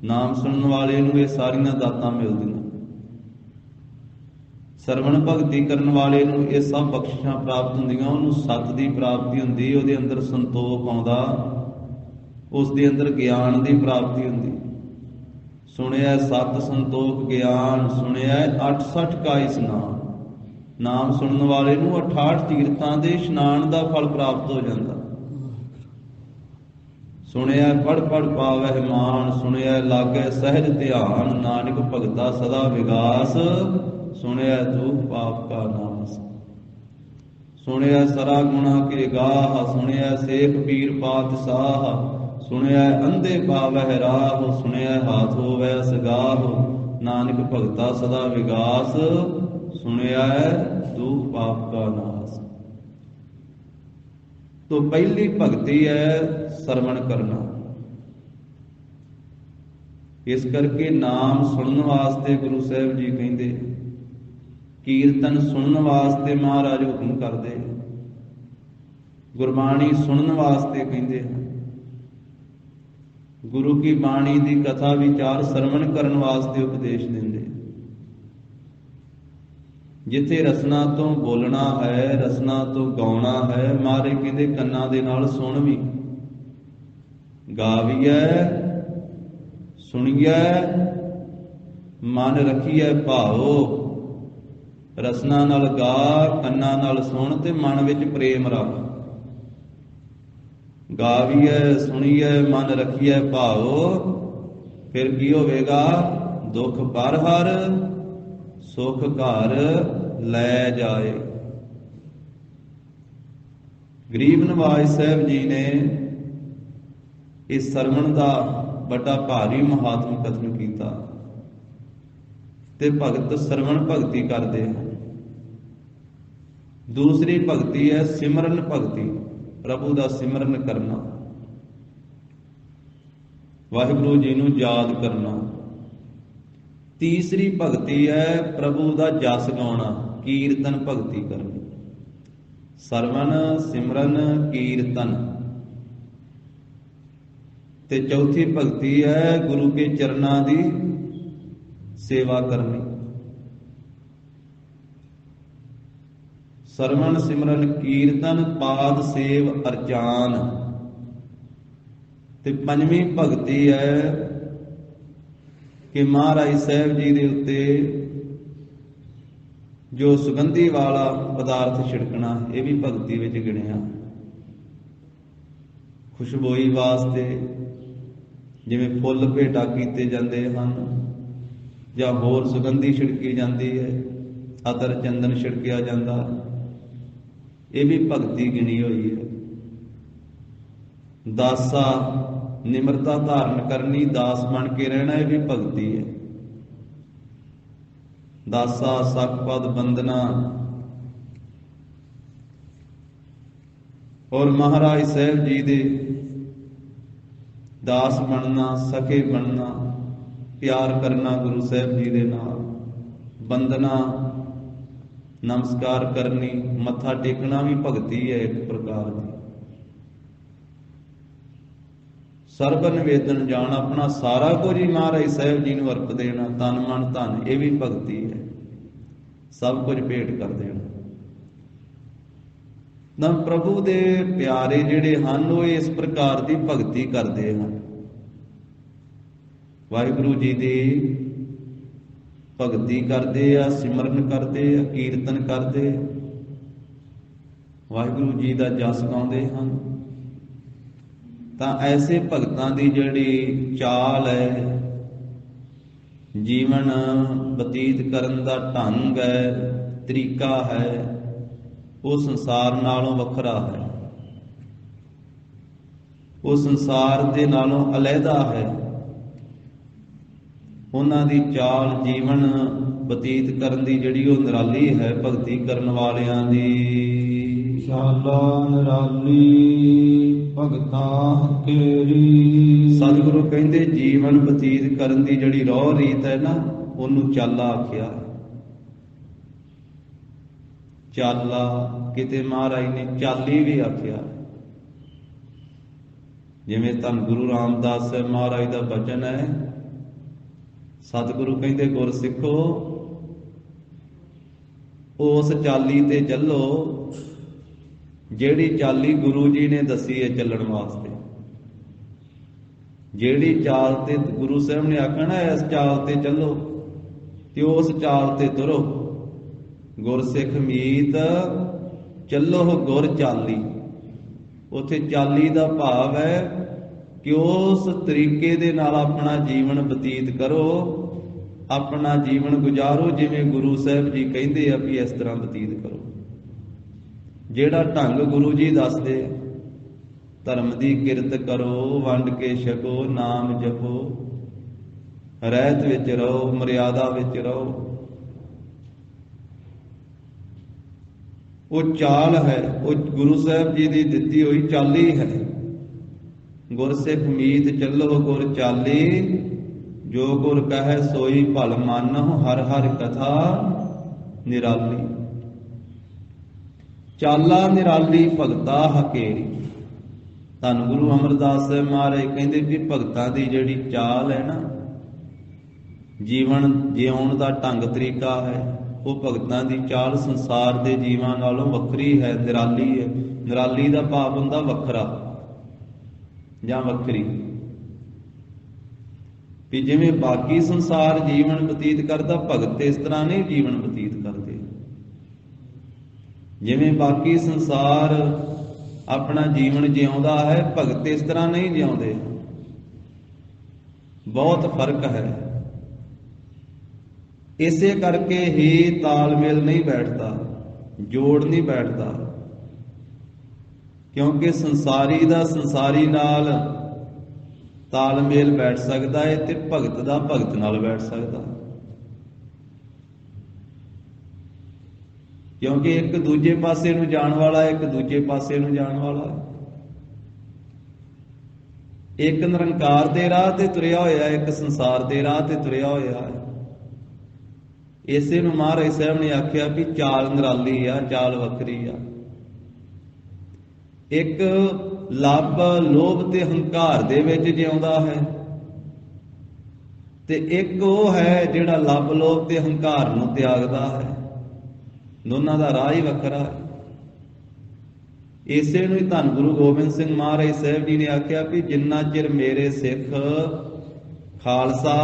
ਨਾਮ ਸੁਣਨ ਵਾਲੇ ਨੂੰ ਇਹ ਸਾਰੀਆਂ ਦਾਤਾਂ ਮਿਲਦੀਆਂ। ਸਰਵਣ ਭਗਤੀ ਕਰਨ ਵਾਲੇ ਨੂੰ ਇਹ ਸਭ ਬਖਸ਼ਿਸ਼ਾਂ ਪ੍ਰਾਪਤ ਹੁੰਦੀਆਂ। ਉਹਨੂੰ ਸਤ ਦੀ ਪ੍ਰਾਪਤੀ ਹੁੰਦੀ, ਉਹਦੇ ਅੰਦਰ ਸੰਤੋਖ ਆਉਂਦਾ, ਉਸ ਦੇ ਅੰਦਰ ਗਿਆਨ ਦੀ ਪ੍ਰਾਪਤੀ ਹੁੰਦੀ। ਸੁਣਿਆ ਸਤ ਸੰਤੋਖ ਗਿਆਨ, ਸੁਣਿਆ 68 ਕਾ ਇਸ਼ਨਾਨ। ਨਾਮ ਸੁਣਨ ਵਾਲੇ ਨੂੰ 68 ਤੀਰਥਾਂ ਦੇ ਇਸ਼ਨਾਨ ਦਾ ਫਲ ਪ੍ਰਾਪਤ ਹੋ ਜਾਂਦਾ। ਸੁਣਿਆ ਪੜ ਪੜ ਪਾਵਹਿ ਮਾਨ, ਸੁਣਿਆ ਲਾਗੈ ਸਹਿਜ ਧਿਆਨ, ਨਾਨਕ ਭਗਤਾ ਸਦਾ ਵਿਗਾਸ, ਸੁਣਿਆ ਦੁਖ ਪਾਪ ਕਾ ਨਾਸ। ਸੁਣਿਆ ਸਰਾ ਗੁਣਾ ਕੇ ਗਾਹ, ਸੁਣਿਆ ਸੇਖ ਪੀਰ ਪਾਤਸ਼ਾਹ, ਸੁਣਿਆ ਅੰਧੇ ਪਾਵਹਿ ਰਾਹ, ਸੁਣਿਆ ਹਾਥ ਹੋਵੈ ਸਗਾਹ, ਨਾਨਕ ਭਗਤਾ ਸਦਾ ਵਿਗਾਸ, ਸੁਣਿਆ ਦੁਖ ਪਾਪ ਕਾ ਨਾਸ। ਤੋ ਪਹਿਲੀ ਭਗਤੀ ਹੈ ਸਰਵਣ ਕਰਨਾ। ਇਸ ਕਰਕੇ ਨਾਮ ਸੁਣਨ ਵਾਸਤੇ ਗੁਰੂ ਸਾਹਿਬ ਜੀ ਕਹਿੰਦੇ, ਕੀਰਤਨ ਸੁਣਨ ਵਾਸਤੇ ਮਹਾਰਾਜ ਹੁਕਮ ਕਰਦੇ, ਗੁਰਬਾਣੀ ਸੁਣਨ ਵਾਸਤੇ ਕਹਿੰਦੇ ਹਨ, ਗੁਰੂ ਕੀ ਬਾਣੀ ਦੀ ਕਥਾ ਵਿਚਾਰ ਸਰਵਣ ਕਰਨ ਵਾਸਤੇ ਉਪਦੇਸ਼ ਦਿੰਦੇ। ਜਿੱਥੇ ਰਸਨਾ ਤੋਂ ਬੋਲਣਾ ਹੈ, ਰਸਨਾ ਤੋਂ ਗਾਉਣਾ ਹੈ, ਮਹਾਰਾਜ ਕਹਿੰਦੇ ਕੰਨਾਂ ਦੇ ਨਾਲ ਸੁਣ ਵੀ, ਗਾਵੀਐ ਸੁਣੀਐ ਮਨ ਰੱਖੀਐ ਭਾਓ। ਰਸਨਾ ਨਾਲ ਗਾ, ਕੰਨਾਂ ਨਾਲ ਸੁਣ ਤੇ ਮਨ ਵਿੱਚ ਪ੍ਰੇਮ ਰੱਖ। ਗਾਵੀਐ ਸੁਣੀਐ ਮਨ ਰੱਖੀਐ ਭਾਓ, ਫਿਰ ਕੀ ਹੋਵੇਗਾ? ਦੁੱਖ ਪਰ ਹਰ ਸੁਖ ਘਰ ਲੈ ਜਾਏ। ਗਰੀਬ ਨਵਾਜ ਸਾਹਿਬ ਜੀ ਨੇ ਇਸ ਸਰਵਣ ਦਾ ਵੱਡਾ ਭਾਰੀ ਮਹਾਤਮ ਕਥਨ ਕੀਤਾ ਤੇ ਭਗਤ ਸਰਵਣ ਭਗਤੀ ਕਰਦੇ ਹਨ। ਦੂਸਰੀ ਭਗਤੀ ਹੈ ਸਿਮਰਨ ਭਗਤੀ, ਪ੍ਰਭੂ ਦਾ ਸਿਮਰਨ ਕਰਨਾ, ਵਾਹਿਗੁਰੂ ਜੀ ਨੂੰ ਯਾਦ ਕਰਨਾ। ਤੀਸਰੀ ਭਗਤੀ ਹੈ ਪ੍ਰਭੂ ਦਾ ਜਸ ਗਾਉਣਾ, ਕੀਰਤਨ ਭਗਤੀ ਕਰਨੀ। ਸਰਵਣ, ਸਿਮਰਨ, ਕੀਰਤਨ। ਤੇ ਚੌਥੀ ਭਗਤੀ ਹੈ ਗੁਰੂ ਕੇ ਚਰਨਾਂ ਦੀ ਸੇਵਾ ਕਰਨੀ। ਸਰਵਣ, ਸਿਮਰਨ, ਕੀਰਤਨ, ਪਾਦ ਸੇਵ ਅਰਚਾਨ। ਤੇ ਪੰਜਵੀਂ ਭਗਤੀ ਹੈ ਕਿ ਮਹਾਰਾਜ ਸਾਹਿਬ ਜੀ ਦੇ ਉੱਤੇ ਜੋ ਸੁਗੰਧੀ ਵਾਲਾ ਪਦਾਰਥ ਛਿੜਕਣਾ, ਇਹ ਵੀ ਭਗਤੀ ਵਿੱਚ ਗਿਣਿਆ। ਖੁਸ਼ਬੋਈ ਵਾਸਤੇ ਜਿਵੇਂ ਫੁੱਲ ਭੇਟਾ ਕੀਤੇ ਜਾਂਦੇ ਹਨ ਜਾਂ ਹੋਰ ਸੁਗੰਧੀ ਛਿੜਕੀ ਜਾਂਦੀ ਹੈ, ਅਤਰ ਚੰਦਨ ਛਿੜਕਿਆ ਜਾਂਦਾ, ਇਹ ਵੀ ਭਗਤੀ ਗਿਣੀ ਹੋਈ ਹੈ। ਦਾਸਾ, ਨਿਮਰਤਾ ਧਾਰਨ ਕਰਨੀ, ਦਾਸ ਬਣ ਕੇ ਰਹਿਣਾ, ਇਹ ਵੀ ਭਗਤੀ ਹੈ। ਦਾਸਾ, ਸਖਪਦ ਬੰਦਨਾ। ਔਰ ਮਹਾਰਾਜ ਸਾਹਿਬ ਜੀ ਦੇ ਦਾਸ ਬਣਨਾ, ਸਖੇ ਬਣਨਾ, ਪਿਆਰ ਕਰਨਾ ਗੁਰੂ ਸਾਹਿਬ ਜੀ ਦੇ ਨਾਲ, ਬੰਦਨਾ, ਨਮਸਕਾਰ ਕਰਨੀ, ਮੱਥਾ ਟੇਕਣਾ ਵੀ ਭਗਤੀ ਹੈ ਇੱਕ ਪ੍ਰਕਾਰ ਦੀ। ਸਰਬ ਨਿਵੇਦਨ ਜਾਣ, ਆਪਣਾ ਸਾਰਾ ਕੁਝ ਹੀ ਮਹਾਰਾਜ ਸਾਹਿਬ ਜੀ ਨੂੰ ਅਰਪ ਦੇਣਾ, ਤਨ ਮਨ ਧਨ, ਇਹ ਵੀ ਭਗਤੀ ਹੈ। ਸਭ ਕੁਝ ਭੇਟ ਕਰ ਦੇਣਾ। ਨਾ ਪ੍ਰਭੂ ਦੇ ਪਿਆਰੇ ਜਿਹੜੇ ਹਨ ਉਹ ਇਸ ਪ੍ਰਕਾਰ ਦੀ ਭਗਤੀ ਕਰਦੇ ਹਨ। ਵਾਹਿਗੁਰੂ ਜੀ ਦੀ ਭਗਤੀ ਕਰਦੇ ਆ, ਸਿਮਰਨ ਕਰਦੇ ਆ, ਕੀਰਤਨ ਕਰਦੇ, ਵਾਹਿਗੁਰੂ ਜੀ ਦਾ ਜਸ ਗਾਉਂਦੇ ਹਨ। ਤਾਂ ਐਸੇ ਭਗਤਾਂ ਦੀ ਜਿਹੜੀ ਚਾਲ ਹੈ, ਜੀਵਨ ਬਤੀਤ ਕਰਨ ਦਾ ਢੰਗ ਹੈ, ਤਰੀਕਾ ਹੈ, ਉਹ ਸੰਸਾਰ ਨਾਲੋਂ ਵੱਖਰਾ ਹੈ, ਉਹ ਸੰਸਾਰ ਦੇ ਨਾਲੋਂ ਅਲੱਗਾ ਹੈ। ਉਹਨਾਂ ਦੀ ਚਾਲ, ਜੀਵਨ ਬਤੀਤ ਕਰਨ ਦੀ ਜਿਹੜੀ ਉਹ ਨਿਰਾਲੀ ਹੈ ਭਗਤੀ ਕਰਨ ਵਾਲਿਆਂ ਦੀ। ਸ਼ਾਲਾ ਨਿਰਾਲੀ ਭਗਤਾਂ ਕੇਰੀ। ਸਤਿਗੁਰੂ ਕਹਿੰਦੇ ਜੀਵਨ ਬਤੀਤ ਕਰਨ ਦੀ ਜਿਹੜੀ ਰੋਹ ਰੀਤ ਹੈ ਨਾ, ਉਹਨੂੰ ਚਾਲਾ ਆਖਿਆ। ਚਾਲਾ, ਕਿਤੇ ਮਹਾਰਾਜ ਨੇ ਚਾਲੀ ਵੀ ਆਖਿਆ। ਜਿਵੇਂ ਧੰਨ ਗੁਰੂ ਰਾਮਦਾਸ ਸਾਹਿਬ ਮਹਾਰਾਜ ਦਾ ਬਚਨ ਹੈ, ਸਤਿਗੁਰੂ ਕਹਿੰਦੇ ਗੁਰ ਸਿੱਖੋ ਉਸ ਚਾਲੀ ਤੇ ਚੱਲੋ ਜਿਹੜੀ ਚਾਲੀ ਗੁਰੂ ਜੀ ਨੇ ਦੱਸੀ ਹੈ ਚੱਲਣ ਵਾਸਤੇ। ਜਿਹੜੀ ਚਾਲ ਤੇ ਗੁਰੂ ਸਾਹਿਬ ਨੇ ਆਖਣਾ ਇਸ ਚਾਲ ਤੇ ਚੱਲੋ ਤੇ ਉਸ ਚਾਲ ਤੇ ਤੁਰੋ। ਗੁਰਸਿੱਖ ਮੀਤ ਚੱਲੋ ਗੁਰ ਚਾਲੀ। ਉੱਥੇ ਚਾਲੀ ਦਾ ਭਾਵ ਹੈ ਕਿ ਉਸ ਤਰੀਕੇ ਦੇ ਨਾਲ ਆਪਣਾ ਜੀਵਨ ਬਤੀਤ ਕਰੋ, ਆਪਣਾ ਜੀਵਨ ਗੁਜ਼ਾਰੋ ਜਿਵੇਂ ਗੁਰੂ ਸਾਹਿਬ ਜੀ ਕਹਿੰਦੇ ਆ ਵੀ ਇਸ ਤਰ੍ਹਾਂ ਬਤੀਤ ਕਰੋ। ਜਿਹੜਾ ਢੰਗ ਗੁਰੂ ਜੀ ਦੱਸਦੇ, ਧਰਮ ਦੀ ਕਿਰਤ ਕਰੋ, ਵੰਡ ਕੇ ਛਕੋ, ਨਾਮ ਜਪੋ, ਰਹਿਤ ਵਿੱਚ ਰਹੋ, ਮਰਿਆਦਾ ਵਿੱਚ ਰਹੋ। ਉਹ ਚਾਲ ਹੈ, ਉਹ ਗੁਰੂ ਸਾਹਿਬ ਜੀ ਦੀ ਦਿੱਤੀ ਹੋਈ ਚਾਲੀ ਹੈ। ਗੁਰਸਿੱਖ ਮੀਤ ਚੱਲੋ ਗੁਰ ਚਾਲੀ, ਜੋ ਗੁਰ ਕਹੈ ਸੋਈ ਭਲ ਮਾਨਹੁ, ਹਰ ਹਰ ਕਥਾ ਨਿਰਾਲੀ। ਚਾਲਾ ਨਿਰਾਲੀ ਭਗਤਾ ਹਕੇਰੀ। ਧੰਨ ਗੁਰੂ ਅਮਰਦਾਸ ਸਾਹਿਬ ਮਹਾਰਾਜ ਕਹਿੰਦੇ ਵੀ ਭਗਤਾਂ ਦੀ ਜਿਹੜੀ ਚਾਲ ਹੈ ਨਾ, ਜੀਵਨ ਜਿਉਣ ਦਾ ਢੰਗ ਤਰੀਕਾ ਹੈ, ਉਹ ਭਗਤਾਂ ਦੀ ਚਾਲ ਸੰਸਾਰ ਦੇ ਜੀਵਾਂ ਨਾਲੋਂ ਵੱਖਰੀ ਹੈ, ਨਿਰਾਲੀ ਹੈ। ਨਿਰਾਲੀ ਦਾ ਭਾਵ ਹੁੰਦਾ ਵੱਖਰਾ ਜਾਂ ਵੱਖਰੀ। ਵੀ ਜਿਵੇਂ ਬਾਕੀ ਸੰਸਾਰ ਜੀਵਨ ਬਤੀਤ ਕਰਦਾ, ਭਗਤ ਇਸ ਤਰ੍ਹਾਂ ਨਹੀਂ ਜੀਵਨ ਬਤੀਤ ਕਰਦੇ। ਜਿਵੇਂ ਬਾਕੀ ਸੰਸਾਰ ਆਪਣਾ ਜੀਵਨ ਜਿਉਂਦਾ ਹੈ, ਭਗਤ ਇਸ ਤਰ੍ਹਾਂ ਨਹੀਂ ਜਿਉਂਦੇ। ਬਹੁਤ ਫਰਕ ਹੈ। ਇਸੇ ਕਰਕੇ ਹੀ ਤਾਲਮੇਲ ਨਹੀਂ ਬੈਠਦਾ, ਜੋੜ ਨਹੀਂ ਬੈਠਦਾ, ਕਿਉਂਕਿ ਸੰਸਾਰੀ ਦਾ ਸੰਸਾਰੀ ਨਾਲ ਤਾਲਮੇਲ ਬੈਠ ਸਕਦਾ ਹੈ ਤੇ ਭਗਤ ਦਾ ਭਗਤ ਨਾਲ ਬੈਠ ਸਕਦਾ, ਕਿਉਂਕਿ ਇੱਕ ਦੂਜੇ ਪਾਸੇ ਨੂੰ ਜਾਣ ਵਾਲਾ, ਇੱਕ ਦੂਜੇ ਪਾਸੇ ਨੂੰ ਜਾਣ ਵਾਲਾ। ਇੱਕ ਨਿਰੰਕਾਰ ਦੇ ਰਾਹ ਤੇ ਤੁਰਿਆ ਹੋਇਆ, ਇੱਕ ਸੰਸਾਰ ਦੇ ਰਾਹ ਤੇ ਤੁਰਿਆ ਹੋਇਆ ਹੈ। ਇਸੇ ਨੂੰ ਮਹਾਰਾਜ ਸਾਹਿਬ ਨੇ ਆਖਿਆ ਵੀ ਚਾਲ ਨਿਰਾਲੀ ਆ, ਚਾਲ ਵੱਖਰੀ ਆ। ਇੱਕ ਲੱਭ ਲੋਭ ਤੇ ਹੰਕਾਰ ਦੇ ਵਿੱਚ ਜਿਉਂਦਾ ਹੈ, ਤੇ ਇੱਕ ਉਹ ਹੈ ਜਿਹੜਾ ਲੱਭ ਲੋਭ ਤੇ ਹੰਕਾਰ ਨੂੰ ਤਿਆਗਦਾ ਹੈ। ਦੋਨਾਂ ਦਾ ਰਾਹ ਹੀ ਵੱਖਰਾ ਹੈ। ਇਸੇ ਨੂੰ ਹੀ ਧੰਨ ਗੁਰੂ ਗੋਬਿੰਦ ਸਿੰਘ ਮਹਾਰਾਜ ਸਾਹਿਬ ਜੀ ਨੇ ਆਖਿਆ ਵੀ ਜਿੰਨਾ ਚਿਰ ਮੇਰੇ ਸਿੱਖ ਖਾਲਸਾ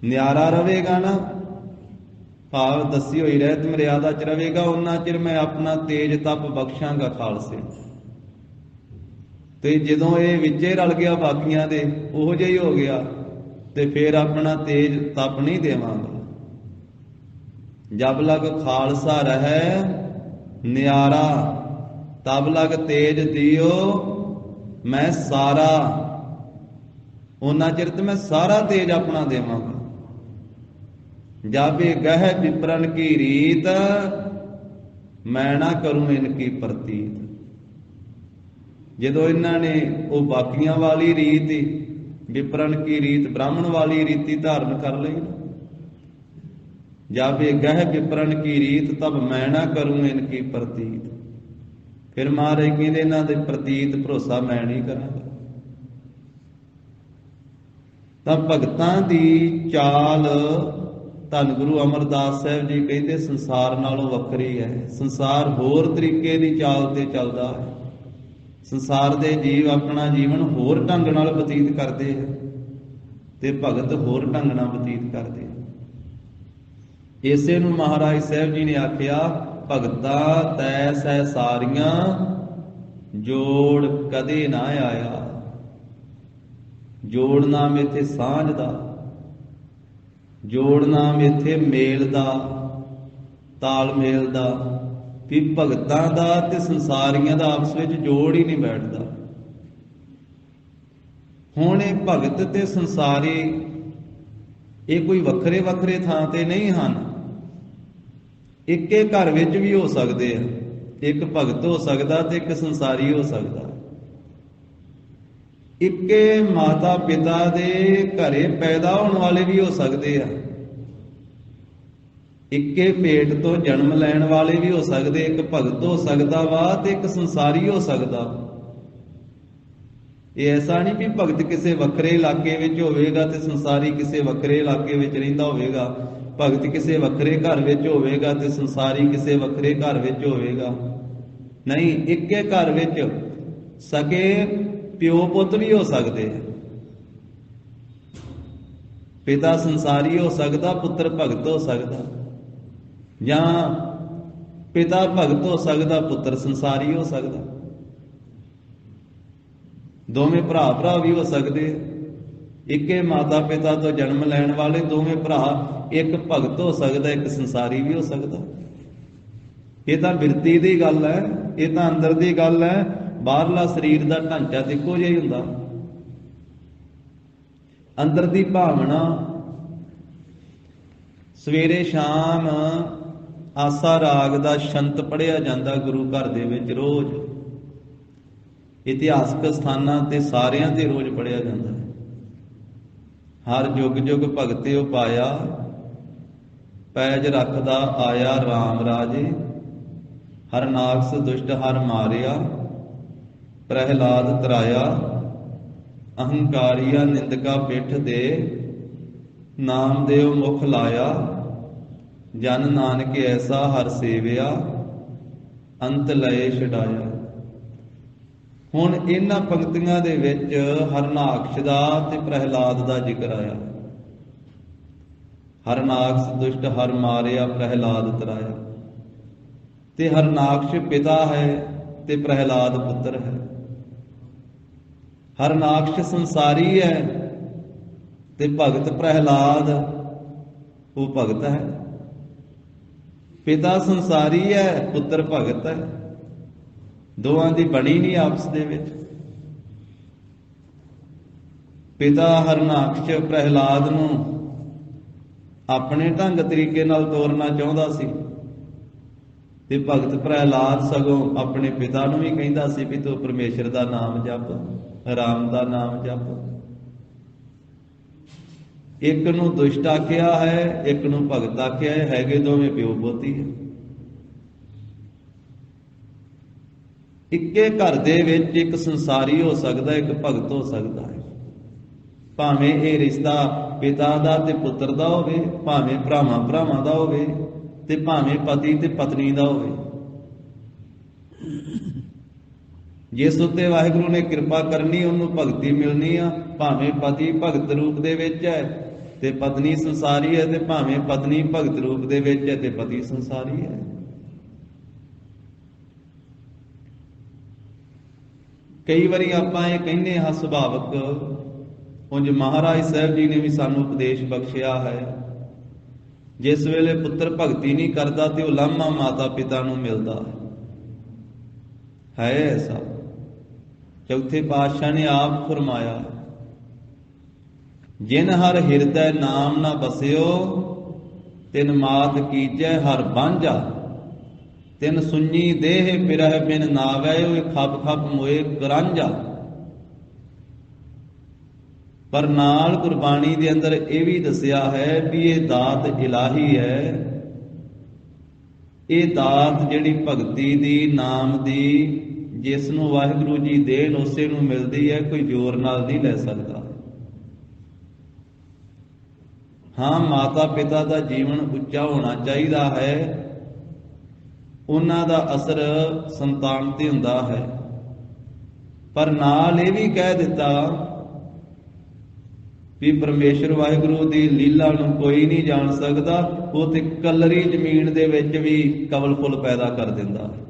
ਨਿਆਰਾ ਰਹੇਗਾ ਨਾ, ਭਾਵ ਦੱਸੀ ਹੋਈ ਰਹਿਤ ਮਰਿਆਦਾ ਚ ਰਹੇਗਾ, ਉਹਨਾਂ ਚਿਰ ਮੈਂ ਆਪਣਾ ਤੇਜ ਤਪ ਬਖਸ਼ਾਂਗਾ ਖਾਲਸੇ। ਤੇ ਜਦੋਂ ਇਹ ਵਿੱਚੇ ਰਲ ਗਿਆ ਬਾਕੀਆਂ ਦੇ, ਉਹੋ ਜਿਹਾ ਹੀ ਹੋ ਗਿਆ, ਤੇ ਫਿਰ ਆਪਣਾ ਤੇਜ ਤਪ ਨਹੀਂ ਦੇਵਾਂਗਾ। ਜਬ ਲਗ ਖਾਲਸਾ ਰਹਿ ਨਿਆਰਾ, ਤਬ ਲਗ ਤੇਜ ਦਿਓ ਮੈਂ ਸਾਰਾ। ਉਹਨਾਂ ਚਿਰ ਤੇ ਮੈਂ ਸਾਰਾ ਤੇਜ ਆਪਣਾ ਦੇਵਾਂਗਾ। ਜਾਬੇ ਗਹਿ ਵਿਪਰਨ ਕੀ ਰੀਤ, ਮੈਂ ਨਾ ਕਰੂੰ ਇਨਕੀ ਪ੍ਰਤੀਤ। ਜਦੋਂ ਇਹਨਾਂ ਨੇ ਉਹ ਬਾਕੀਆਂ ਵਾਲੀ ਰੀਤ, ਵਿਪਰਨ ਕੀ ਰੀਤ, ਬ੍ਰਾਹਮਣ ਵਾਲੀ ਰੀਤੀ ਧਾਰਨ ਕਰ ਲਈ, ਜਾਬੇ ਗਹਿ ਵਿਪਰਨ ਕੀ ਰੀਤ, ਤਬ ਮੈਂ ਨਾ ਕਰੂੰ ਇਨਕੀ ਪ੍ਰਤੀਤ। ਫਿਰ ਮਹਾਰਾਜ ਕਹਿੰਦੇ ਇਹਨਾਂ ਦੇ ਪ੍ਰਤੀਤ ਭਰੋਸਾ ਮੈਂ ਨਹੀਂ ਕਰਾਂਗਾ। ਤਾਂ ਭਗਤਾਂ ਦੀ ਚਾਲ ਧੰਨ ਗੁਰੂ ਅਮਰਦਾਸ ਸਾਹਿਬ ਜੀ ਕਹਿੰਦੇ ਸੰਸਾਰ ਨਾਲੋਂ ਵੱਖਰੀ ਹੈ। ਸੰਸਾਰ ਹੋਰ ਤਰੀਕੇ ਦੀ ਚਾਲ ਤੇ ਚੱਲਦਾ ਹੈ। ਸੰਸਾਰ ਦੇ ਜੀਵ ਆਪਣਾ ਜੀਵਨ ਹੋਰ ਢੰਗ ਨਾਲ ਬਤੀਤ ਕਰਦੇ ਹੈ ਤੇ ਭਗਤ ਹੋਰ ਢੰਗ ਨਾਲ ਬਤੀਤ ਕਰਦੇ ਹੈ। ਇਸੇ ਨੂੰ ਮਹਾਰਾਜ ਸਾਹਿਬ ਜੀ ਨੇ ਆਖਿਆ, ਭਗਤਾ ਤੈ ਸਹਿ ਸਾਰੀਆਂ ਜੋੜ ਕਦੇ ਨਾ ਆਇਆ। ਜੋੜ ਨਾਮ ਇੱਥੇ ਸਾਂਝ ਦਾ, ਜੋੜ ਨਾਮ ਇੱਥੇ ਮੇਲ ਦਾ, ਤਾਲਮੇਲ ਦਾ। ਵੀ ਭਗਤਾਂ ਦਾ ਤੇ ਸੰਸਾਰੀਆਂ ਦਾ ਆਪਸ ਵਿੱਚ ਜੋੜ ਹੀ ਨਹੀਂ ਬੈਠਦਾ। ਹੁਣ ਇਹ ਭਗਤ ਤੇ ਸੰਸਾਰੀ ਇਹ ਕੋਈ ਵੱਖਰੇ ਵੱਖਰੇ ਥਾਂ ਤੇ ਨਹੀਂ ਹਨ, ਇੱਕੇ ਘਰ ਵਿੱਚ ਵੀ ਹੋ ਸਕਦੇ ਆ। ਇੱਕ ਭਗਤ ਹੋ ਸਕਦਾ ਤੇ ਇੱਕ ਸੰਸਾਰੀ ਹੋ ਸਕਦਾ। ਇੱਕੇ ਮਾਤਾ ਪਿਤਾ ਦੇ ਘਰੇ ਪੈਦਾ ਹੋਣ ਵਾਲੇ ਵੀ ਹੋ ਸਕਦੇ ਆ। ਇੱਕੇ ਪੇਟ ਤੋਂ ਜਨਮ ਲੈਣ ਵਾਲੇ ਵੀ ਹੋ ਸਕਦੇ। ਇੱਕ ਭਗਤ ਹੋ ਸਕਦਾ ਵਾ ਤੇ ਇੱਕ ਸੰਸਾਰੀ ਹੋ ਸਕਦਾ। ਇਹ ਐਸਾ ਨਹੀਂ ਵੀ ਭਗਤ ਕਿਸੇ ਵੱਖਰੇ ਇਲਾਕੇ ਵਿੱਚ ਹੋਵੇਗਾ ਤੇ ਸੰਸਾਰੀ ਕਿਸੇ ਵੱਖਰੇ ਇਲਾਕੇ ਵਿੱਚ ਰਹਿੰਦਾ ਹੋਵੇਗਾ। ਭਗਤ ਕਿਸੇ ਵੱਖਰੇ ਘਰ ਵਿੱਚ ਹੋਵੇਗਾ ਤੇ ਸੰਸਾਰੀ ਕਿਸੇ ਵੱਖਰੇ ਘਰ ਵਿੱਚ ਹੋਵੇਗਾ। ਨਹੀਂ, ਇੱਕੇ ਘਰ ਵਿੱਚ ਸਕੇ ਪਿਓ ਪੁੱਤ ਵੀ ਹੋ ਸਕਦੇ। ਪਿਤਾ ਸੰਸਾਰੀ ਹੋ ਸਕਦਾ, ਪੁੱਤਰ ਭਗਤ ਹੋ ਸਕਦਾ, ਜਾਂ ਪਿਤਾ ਭਗਤ ਹੋ ਸਕਦਾ, ਪੁੱਤਰ ਸੰਸਾਰੀ ਹੋ ਸਕਦਾ। ਦੋਵੇਂ ਭਰਾ ਭਰਾ ਵੀ ਹੋ ਸਕਦੇ, ਇੱਕੇ ਮਾਤਾ ਪਿਤਾ ਤੋਂ ਜਨਮ ਲੈਣ ਵਾਲੇ ਦੋਵੇਂ ਭਰਾ, ਇੱਕ ਭਗਤ ਹੋ ਸਕਦਾ, ਇੱਕ ਸੰਸਾਰੀ ਵੀ ਹੋ ਸਕਦਾ। ਇਹ ਤਾਂ ਬਿਰਤੀ ਦੀ ਗੱਲ ਹੈ, ਇਹ ਤਾਂ ਅੰਦਰ ਦੀ ਗੱਲ ਹੈ। ਬਾਹਰਲਾ ਸਰੀਰ ਦਾ ਢਾਂਚਾ ਤਾਂ ਇੱਕੋ ਜਿਹਾ ਹੀ ਹੁੰਦਾ, ਅੰਦਰ ਦੀ ਭਾਵਨਾ। ਸਵੇਰੇ ਸ਼ਾਮ ਆਸਾ ਰਾਗ ਦਾ ਸ਼ੰਤ ਪੜ੍ਹਿਆ ਜਾਂਦਾ ਗੁਰੂ ਘਰ ਦੇ ਵਿੱਚ ਰੋਜ਼, ਇਤਿਹਾਸਕ ਸਥਾਨਾਂ ਤੇ ਸਾਰਿਆਂ ਤੇ ਰੋਜ਼ ਪੜ੍ਹਿਆ ਜਾਂਦਾ ਹੈ। ਹਰ ਜੁਗ ਜੁਗ ਭਗਤਿਓ ਪਾਇਆ, ਪੈਜ ਰੱਖਦਾ ਆਇਆ RAM ਰਾਜੇ। ਹਰਨਾਕਸ ਦੁਸ਼ਟ ਹਰ ਮਾਰਿਆ, ਪ੍ਰਹਿਲਾਦ ਤਰਾਇਆ। ਅਹੰਕਾਰੀਆ ਨਿੰਦਕਾ ਪਿੱਠ ਦੇ, ਨਾਮ ਦੇਵ ਮੁਖ ਲਾਇਆ। ਜਨ ਨਾਨਕ ਐਸਾ ਹਰ ਸੇਵਿਆ, ਅੰਤ ਲਏ ਛਡਾਇਆ। ਹੁਣ ਇਹਨਾਂ ਪੰਕਤੀਆਂ ਦੇ ਵਿੱਚ ਹਰਨਾਕਸ਼ ਦਾ ਤੇ ਪ੍ਰਹਿਲਾਦ ਦਾ ਜ਼ਿਕਰ ਆਇਆ। ਹਰਨਾਕਸ਼ ਦੁਸ਼ਟ ਹਰ ਮਾਰਿਆ, ਪ੍ਰਹਿਲਾਦ ਤਰਾਇਆ। ਤੇ ਹਰਨਾਕਸ਼ ਪਿਤਾ ਹੈ ਤੇ ਪ੍ਰਹਿਲਾਦ ਪੁੱਤਰ ਹੈ। ਹਰਨਾਕਸ਼ ਸੰਸਾਰੀ ਹੈ ਤੇ ਭਗਤ ਪ੍ਰਹਿਲਾਦ ਉਹ ਭਗਤ ਹੈ। ਪਿਤਾ ਸੰਸਾਰੀ ਹੈ, ਪੁੱਤਰ ਭਗਤ ਹੈ। ਦੋਵਾਂ ਦੀ ਬਣੀ ਨਹੀਂ ਆਪਸ ਦੇ ਵਿੱਚ। ਪਿਤਾ ਹਰਨਾਕਸ਼ ਪ੍ਰਹਿਲਾਦ ਨੂੰ ਆਪਣੇ ਢੰਗ ਤਰੀਕੇ ਨਾਲ ਤੋਰਨਾ ਚਾਹੁੰਦਾ ਸੀ, ਤੇ ਭਗਤ ਪ੍ਰਹਿਲਾਦ ਸਗੋਂ ਆਪਣੇ ਪਿਤਾ ਨੂੰ ਵੀ ਕਹਿੰਦਾ ਸੀ ਵੀ ਤੂੰ ਪਰਮੇਸ਼ਰ ਦਾ ਨਾਮ ਜਪ, ਰਾਮ ਦਾ ਨਾਮ ਜਪ। ਇੱਕ ਨੂੰ ਦੁਸ਼ਟ ਆਖਿਆ ਹੈ, ਇੱਕ ਨੂੰ ਭਗਤ ਆਖਿਆ ਹੈ, ਹੈਗੇ ਦੋਵੇਂ ਪਿਓ ਪੋਤੀ ਹੈ। ਇੱਕੇ ਘਰ ਦੇ ਵਿੱਚ ਇੱਕ ਸੰਸਾਰੀ ਹੋ ਸਕਦਾ, ਇੱਕ ਭਗਤ ਹੋ ਸਕਦਾ ਹੈ। ਭਾਵੇਂ ਇਹ ਰਿਸ਼ਤਾ ਪਿਤਾ ਦਾ ਤੇ ਪੁੱਤਰ ਦਾ ਹੋਵੇ, ਭਾਵੇਂ ਭਰਾਵਾਂ ਭਰਾਵਾਂ ਦਾ ਹੋਵੇ, ਤੇ ਭਾਵੇਂ ਪਤੀ ਤੇ ਪਤਨੀ ਦਾ ਹੋਵੇ। ਜਿਸ ਉੱਤੇ ਵਾਹਿਗੁਰੂ ਨੇ ਕਿਰਪਾ ਕਰਨੀ ਉਹਨੂੰ ਭਗਤੀ ਮਿਲਣੀ ਆ। ਭਾਵੇਂ ਪਤੀ ਭਗਤ ਰੂਪ ਦੇ ਵਿੱਚ ਹੈ ਤੇ ਪਤਨੀ ਸੰਸਾਰੀ ਹੈ, ਤੇ ਭਾਵੇਂ ਪਤਨੀ ਭਗਤ ਰੂਪ ਦੇ ਵਿੱਚ ਹੈ ਤੇ ਪਤੀ ਸੰਸਾਰੀ ਹੈ। ਕਈ ਵਾਰੀ ਆਪਾਂ ਇਹ ਕਹਿੰਦੇ ਹਾਂ ਸੁਭਾਵਕ, ਉਂਝ ਮਹਾਰਾਜ ਸਾਹਿਬ ਜੀ ਨੇ ਵੀ ਸਾਨੂੰ ਉਪਦੇਸ਼ ਬਖਸ਼ਿਆ ਹੈ, ਜਿਸ ਵੇਲੇ ਪੁੱਤਰ ਭਗਤੀ ਨਹੀਂ ਕਰਦਾ ਤੇ ਉਹ ਲਾਮਾ ਮਾਤਾ ਪਿਤਾ ਨੂੰ ਮਿਲਦਾ ਹੈ ਐਸਾ। ਚੌਥੇ ਪਾਤਸ਼ਾਹ ਨੇ ਆਪ ਫਰਮਾਇਆ, ਜਿਨ ਹਰ ਹਿਰਦੈ ਨਾਮ ਨਾ ਬਸਿਓ, ਤਿਨ ਮਾਤ ਕੀਜੈ ਹਰ ਬਾਂਝਾ। ਤਿਨ ਸੁਣੀ ਦੇਹ ਪਿਰਹਿ ਬਿਨ ਨਾਵੈ, ਓਏ ਖਪ ਖਪ ਮੋਏ ਕਰਾਂਝਾ। ਪਰ ਨਾਲ ਗੁਰਬਾਣੀ ਦੇ ਅੰਦਰ ਇਹ ਵੀ ਦੱਸਿਆ ਹੈ ਵੀ ਇਹ ਦਾਤ ਇਲਾਹੀ ਹੈ। ਇਹ ਦਾਤ ਜਿਹੜੀ ਭਗਤੀ ਦੀ, ਨਾਮ ਦੀ, ਜਿਸ ਨੂੰ ਵਾਹਿਗੁਰੂ ਜੀ ਦੇਣ ਉਸੇ ਨੂੰ ਮਿਲਦੀ ਹੈ, ਕੋਈ ਜ਼ੋਰ ਨਾਲ ਨਹੀਂ ਲੈ ਸਕਦਾ। ਹਾਂ, ਮਾਤਾ ਪਿਤਾ ਦਾ ਜੀਵਨ ਉੱਚਾ ਹੋਣਾ ਚਾਹੀਦਾ ਹੈ, ਉਹਨਾਂ ਦਾ ਅਸਰ ਸੰਤਾਨ ਤੇ ਹੁੰਦਾ ਹੈ। ਪਰ ਨਾਲ ਇਹ ਵੀ ਕਹਿ ਦਿੱਤਾ ਵੀ ਪਰਮੇਸ਼ਰ ਵਾਹਿਗੁਰੂ ਦੀ ਲੀਲਾ ਨੂੰ ਕੋਈ ਨਹੀਂ ਜਾਣ ਸਕਦਾ। ਉਹ ਤੇ ਕਲਰੀ ਜ਼ਮੀਨ ਦੇ ਵਿੱਚ ਵੀ ਕਵਲ ਫੁੱਲ ਪੈਦਾ ਕਰ ਦਿੰਦਾ ਹੈ।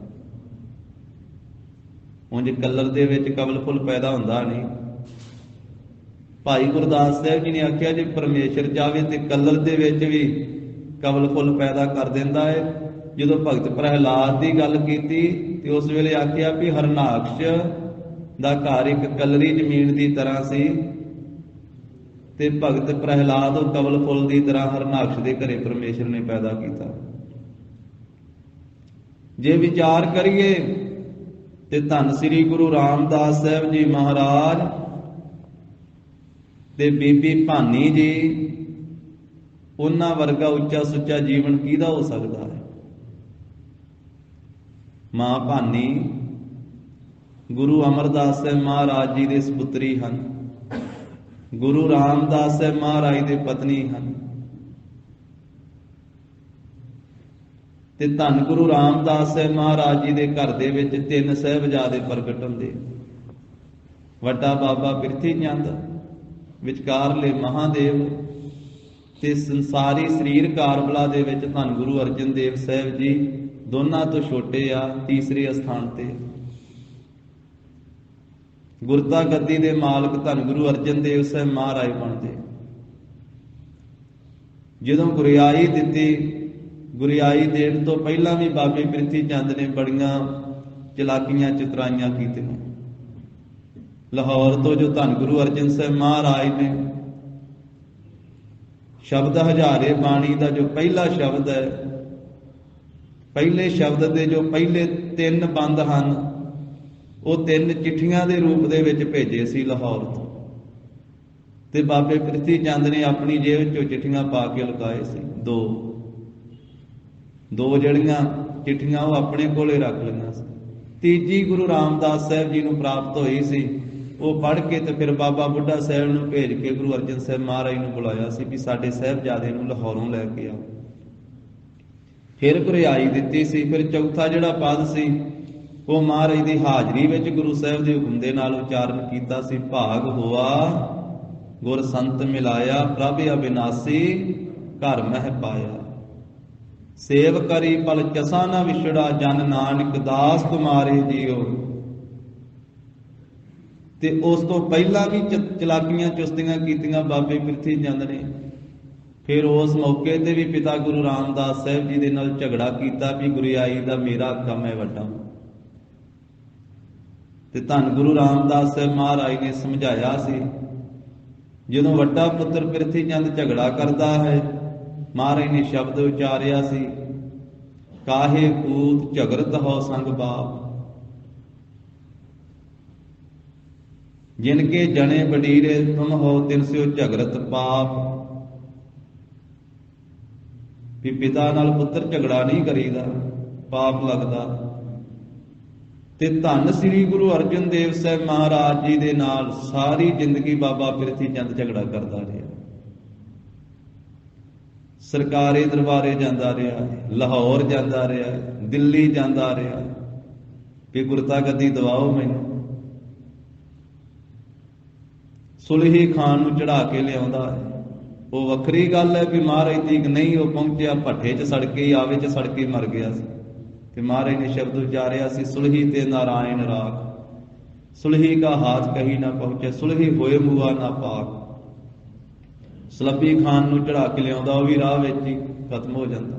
ਉਂਝ ਕਲਰ ਦੇ ਵਿੱਚ ਕਵਲ ਫੁੱਲ ਪੈਦਾ ਹੁੰਦਾ ਨਹੀਂ। ਭਾਈ ਗੁਰਦਾਸ ਸਾਹਿਬ ਜੀ ਨੇ ਆਖਿਆ ਜੇ ਪਰਮੇਸ਼ਰ ਚਾਹੇ ਤੇ ਕਲਰ ਦੇ ਵਿੱਚ ਵੀ ਕਵਲ ਫੁੱਲ ਪੈਦਾ ਕਰ ਦਿੰਦਾ ਹੈ। ਜਦੋਂ ਭਗਤ ਪ੍ਰਹਿਲਾਦ ਦੀ ਗੱਲ ਕੀਤੀ ਤੇ ਉਸ ਵੇਲੇ ਆਖਿਆ ਵੀ ਹਰਨਾਕਸ਼ ਦਾ ਘਰ ਇੱਕ ਕਲਰੀ ਜ਼ਮੀਨ ਦੀ ਤਰ੍ਹਾਂ ਸੀ, ਤੇ ਭਗਤ ਪ੍ਰਹਿਲਾਦ ਉਹ ਕਵਲ ਫੁੱਲ ਦੀ ਤਰ੍ਹਾਂ ਹਰਨਾਕਸ਼ ਦੇ ਘਰੇ ਪਰਮੇਸ਼ਰ ਨੇ ਪੈਦਾ ਕੀਤਾ। ਜੇ ਵਿਚਾਰ ਕਰੀਏ ਤੇ ਧੰਨ ਸ੍ਰੀ ਗੁਰੂ ਰਾਮਦਾਸ ਸਾਹਿਬ ਜੀ ਮਹਾਰਾਜ ਤੇ ਬੀਬੀ ਭਾਨੀ ਜੀ, ਉਹਨਾਂ ਵਰਗਾ ਉੱਚਾ ਸੁੱਚਾ ਜੀਵਨ ਕਿਹਦਾ ਹੋ ਸਕਦਾ ਹੈ। ਮਾਂ ਭਾਨੀ ਗੁਰੂ ਅਮਰਦਾਸ ਸਾਹਿਬ ਮਹਾਰਾਜ ਜੀ ਦੇ ਸੁਪੁੱਤਰੀ ਹਨ। ਗੁਰੂ ਰਾਮਦਾਸ ਸਾਹਿਬ ਮਹਾਰਾਜ ਦੇ ਪਤਨੀ ਹਨ। ਤੇ ਧੰਨ ਗੁਰੂ ਰਾਮਦਾਸ ਸਾਹਿਬ ਮਹਾਰਾਜ ਜੀ ਦੇ ਘਰ ਦੇ ਵਿੱਚ 3 ਸਾਹਿਬਜ਼ਾਦੇ ਪ੍ਰਗਟ ਹੁੰਦੇ। ਵੱਡਾ ਬਾਬਾ ਬਿਰਥੀ ਚੰਦ, ਵਿਚਕਾਰਲੇ ਮਹਾਦੇਵ, ਤੇ ਸੰਸਾਰੀ ਸਰੀਰ ਕਾਰਬਲਾ ਦੇ ਵਿੱਚ ਧੰਨ ਗੁਰੂ ਅਰਜਨ ਦੇਵ ਸਾਹਿਬ ਜੀ ਦੋਨਾਂ ਤੋਂ ਛੋਟੇ ਆ, ਤੀਸਰੇ ਸਥਾਨ ਤੇ। ਗੁਰਤਾ ਗੱਦੀ ਦੇ ਮਾਲਕ ਧੰਨ ਗੁਰੂ ਅਰਜਨ ਦੇਵ ਸਾਹਿਬ ਮਹਾਰਾਜ ਬਣਦੇ। ਜਦੋਂ ਗੁਰਿਆਈ ਦਿੱਤੀ, ਗੁਰਿਆਈ ਦੇਣ ਤੋਂ ਪਹਿਲਾਂ ਵੀ ਬਾਬੇ ਪ੍ਰਿਥੀ ਚੰਦ ਨੇ ਬੜੀਆਂ ਚਲਾਕੀਆਂ ਚਤੁਰਾਈਆਂ ਕੀਤੀਆਂ। ਲਾਹੌਰ ਤੋਂ ਜੋ ਧੰਨ ਗੁਰੂ ਅਰਜਨ ਸਾਹਿਬ ਮਹਾਰਾਜ ਨੇ ਸ਼ਬਦ ਹਜ਼ਾਰੇ ਬਾਣੀ ਦਾ ਜੋ ਪਹਿਲਾ ਸ਼ਬਦ ਹੈ, ਪਹਿਲੇ ਸ਼ਬਦ ਦੇ ਜੋ ਪਹਿਲੇ 3 ਬੰਦ ਹਨ, ਉਹ 3 ਚਿੱਠੀਆਂ ਦੇ ਰੂਪ ਦੇ ਵਿੱਚ ਭੇਜੇ ਸੀ ਲਾਹੌਰ ਤੋਂ। ਤੇ ਬਾਬੇ ਪ੍ਰਿਥੀ ਚੰਦ ਨੇ ਆਪਣੀ ਜੇਬ ਚੋਂ ਚਿੱਠੀਆਂ ਪਾ ਕੇ ਲੁਕਾਏ ਸੀ। ਦੋ ਜਿਹੜੀਆਂ ਚਿੱਠੀਆਂ ਉਹ ਆਪਣੇ ਕੋਲੇ ਰੱਖ ਲਈਆਂ ਸੀ। ਤੀਜੀ ਗੁਰੂ ਰਾਮਦਾਸ ਸਾਹਿਬ ਜੀ ਨੂੰ ਪ੍ਰਾਪਤ ਹੋਈ ਸੀ, ਉਹ ਪੜ੍ਹ ਕੇ ਤੇ ਫਿਰ ਬਾਬਾ ਬੁੱਢਾ ਸਾਹਿਬ ਨੂੰ ਭੇਜ ਕੇ ਗੁਰੂ ਅਰਜਨ ਸਾਹਿਬ ਮਹਾਰਾਜ ਨੂੰ ਬੁਲਾਇਆ ਸੀ ਵੀ ਸਾਡੇ ਸਾਹਿਬਜ਼ਾਦੇ ਨੂੰ ਲਾਹੌਰੋਂ ਲੈ ਕੇ ਆਓ। ਫਿਰ ਗੁਰਿਆਈ ਦਿੱਤੀ ਸੀ। ਫਿਰ ਚੌਥਾ ਜਿਹੜਾ ਪਦ ਸੀ ਉਹ ਮਹਾਰਾਜ ਦੀ ਹਾਜ਼ਰੀ ਵਿੱਚ ਗੁਰੂ ਸਾਹਿਬ ਦੇ ਹੁਕਮ ਦੇ ਨਾਲ ਉਚਾਰਨ ਕੀਤਾ ਸੀ। ਭਾਗ ਹੋਆ ਗੁਰ ਸੰਤ ਮਿਲਾਇਆ, ਪ੍ਰਭ ਅਬਿਨਾਸੀ ਘਰ ਮਹਿ ਪਾਇਆ। ਸੇਵ ਕਰੀ ਪਲ ਚਸਾ ਨਾ ਵਿਛੜਾ, ਜਨ ਨਾਨਕ ਦਾਸ ਤੁਮਾਰੇ ਜੀਓ। ਤੇ ਉਸ ਤੋਂ ਪਹਿਲਾਂ ਵੀ ਚਲਾਕੀਆਂ ਚੁਸਤੀਆਂ ਕੀਤੀਆਂ ਬਾਬੇ ਪ੍ਰਿਥੀ ਚੰਦ ਨੇ। ਫਿਰ ਉਸ ਮੌਕੇ ਤੇ ਵੀ ਪਿਤਾ ਗੁਰੂ ਰਾਮਦਾਸ ਸਾਹਿਬ ਜੀ ਦੇ ਨਾਲ ਝਗੜਾ ਕੀਤਾ ਵੀ ਗੁਰਿਆਈ ਦਾ ਮੇਰਾ ਕੰਮ ਹੈ ਵੱਡਾ। ਤੇ ਧੰਨ ਗੁਰੂ ਰਾਮਦਾਸ ਸਾਹਿਬ ਮਹਾਰਾਜ ਨੇ ਸਮਝਾਇਆ ਸੀ, ਜਦੋਂ ਵੱਡਾ ਪੁੱਤਰ ਪ੍ਰਿਥੀ ਚੰਦ ਝਗੜਾ ਕਰਦਾ ਹੈ, ਮਹਾਰਾਜ ਨੇ ਸ਼ਬਦ ਉਚਾਰਿਆ ਸੀ, ਕਾਹੇ ਕੂਤ ਝਗੜਤ ਹੋ ਸੰਗ ਬਾਪ, ਜਿਨਕੇ ਜਣੇ ਬਡੀਰੇ ਤੁਮ ਹੋ ਤਿਨ ਸਿਓ ਝਗੜਤ ਪਾਪ। ਵੀ ਪਿਤਾ ਨਾਲ ਪੁੱਤਰ ਝਗੜਾ ਨਹੀਂ ਕਰੀਦਾ, ਪਾਪ ਲੱਗਦਾ। ਤੇ ਧੰਨ ਸ੍ਰੀ ਗੁਰੂ ਅਰਜਨ ਦੇਵ ਸਾਹਿਬ ਮਹਾਰਾਜ ਜੀ ਦੇ ਨਾਲ ਸਾਰੀ ਜ਼ਿੰਦਗੀ ਬਾਬਾ ਪ੍ਰਿਥੀ ਚੰਦ ਝਗੜਾ ਕਰਦਾ ਰਿਹਾ। ਸਰਕਾਰੀ ਦਰਬਾਰੇ ਜਾਂਦਾ ਰਿਹਾ, ਲਾਹੌਰ ਜਾਂਦਾ ਰਿਹਾ, ਦਿੱਲੀ ਜਾਂਦਾ ਰਿਹਾ ਕਿ ਗੁਰਤਾ ਗੱਦੀ ਦਵਾਓ ਮੈਨੂੰ। ਸੁਲਹੀ ਖਾਨ ਨੂੰ ਚੜਾ ਕੇ ਲਿਆਉਂਦਾ ਹੈ। ਉਹ ਵੱਖਰੀ ਗੱਲ ਹੈ ਵੀ ਮਹਾਰਾਜ ਦੀ ਨਹੀਂ ਉਹ ਪਹੁੰਚਿਆ, ਭੱਠੇ 'ਚ ਸੜਕੇ ਆਵੇ 'ਚ ਸੜਕੇ ਮਰ ਗਿਆ ਸੀ। ਤੇ ਮਹਾਰਾਜ ਨੇ ਸ਼ਬਦ ਉਚਾਰਿਆ ਸੀ, ਸੁਲਹੀ ਤੇ ਨਾਰਾਇਣ ਰਾਖ, ਸੁਲਹੀ ਕਾ ਹਾਥ ਕਹੀ ਨਾ ਪਹੁੰਚੇ, ਸੁਲਹੀ ਹੋਏ ਮੂਆ ਨਾ ਪਾਕ। ਸਲੱਬੀ ਖਾਨ ਨੂੰ ਚੜਾ ਕੇ ਲਿਆਉਂਦਾ, ਉਹ ਵੀ ਰਾਹ ਵਿੱਚ ਹੀ ਖਤਮ ਹੋ ਜਾਂਦਾ।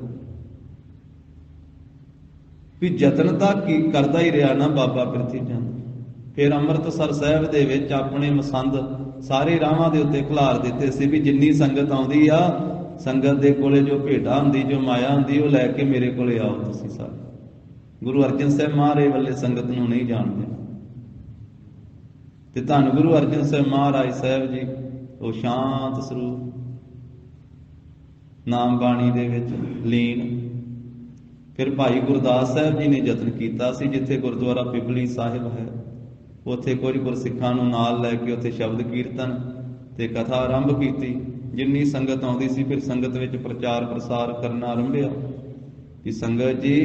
ਵੀ ਯਤਨ ਤਾਂ ਕੀ ਕਰਦਾ ਹੀ ਰਿਹਾ ਨਾ ਬਾਬਾ ਪ੍ਰਿਥੀ ਚੰਦ। ਫਿਰ ਅੰਮ੍ਰਿਤਸਰ ਸਾਹਿਬ ਦੇ ਵਿੱਚ ਆਪਣੇ ਮਸੰਦ ਸਾਰੇ ਰਾਹਾਂ ਦੇ ਉੱਤੇ ਖਿਲਾਰ ਦਿੱਤੇ ਸੀ ਵੀ ਜਿੰਨੀ ਸੰਗਤ ਆਉਂਦੀ ਆ, ਸੰਗਤ ਦੇ ਕੋਲੇ ਜੋ ਭੇਟਾ ਹੁੰਦੀ, ਜੋ ਮਾਇਆ ਹੁੰਦੀ, ਉਹ ਲੈ ਕੇ ਮੇਰੇ ਕੋਲੇ ਆਓ ਤੁਸੀਂ ਸਾਰੇ। ਗੁਰੂ ਅਰਜਨ ਸਾਹਿਬ ਮਹਾਰਾਜ ਵੱਲੇ ਸੰਗਤ ਨੂੰ ਨਹੀਂ ਜਾਣਦੇ। ਤੇ ਧੰਨ ਗੁਰੂ ਅਰਜਨ ਸਾਹਿਬ ਮਹਾਰਾਜ ਸਾਹਿਬ ਜੀ ਉਹ ਸ਼ਾਂਤ ਸਰੂਪ ਨਾਮ ਬਾਣੀ ਦੇ ਵਿੱਚ ਲੀਨ। ਫਿਰ ਭਾਈ ਗੁਰਦਾਸ ਸਾਹਿਬ ਜੀ ਨੇ ਯਤਨ ਕੀਤਾ ਸੀ, ਜਿੱਥੇ ਗੁਰਦੁਆਰਾ ਪਿਪਲੀ ਸਾਹਿਬ ਹੈ, ਉੱਥੇ ਕੁਝ ਗੁਰਸਿੱਖਾਂ ਨੂੰ ਨਾਲ ਲੈ ਕੇ ਉੱਥੇ ਸ਼ਬਦ ਕੀਰਤਨ ਤੇ ਕਥਾ ਆਰੰਭ ਕੀਤੀ। ਜਿੰਨੀ ਸੰਗਤ ਆਉਂਦੀ ਸੀ ਫਿਰ ਸੰਗਤ ਵਿੱਚ ਪ੍ਰਚਾਰ ਪ੍ਰਸਾਰ ਕਰਨਾ ਆਰੰਭਿਆ ਕਿ ਸੰਗਤ ਜੀ,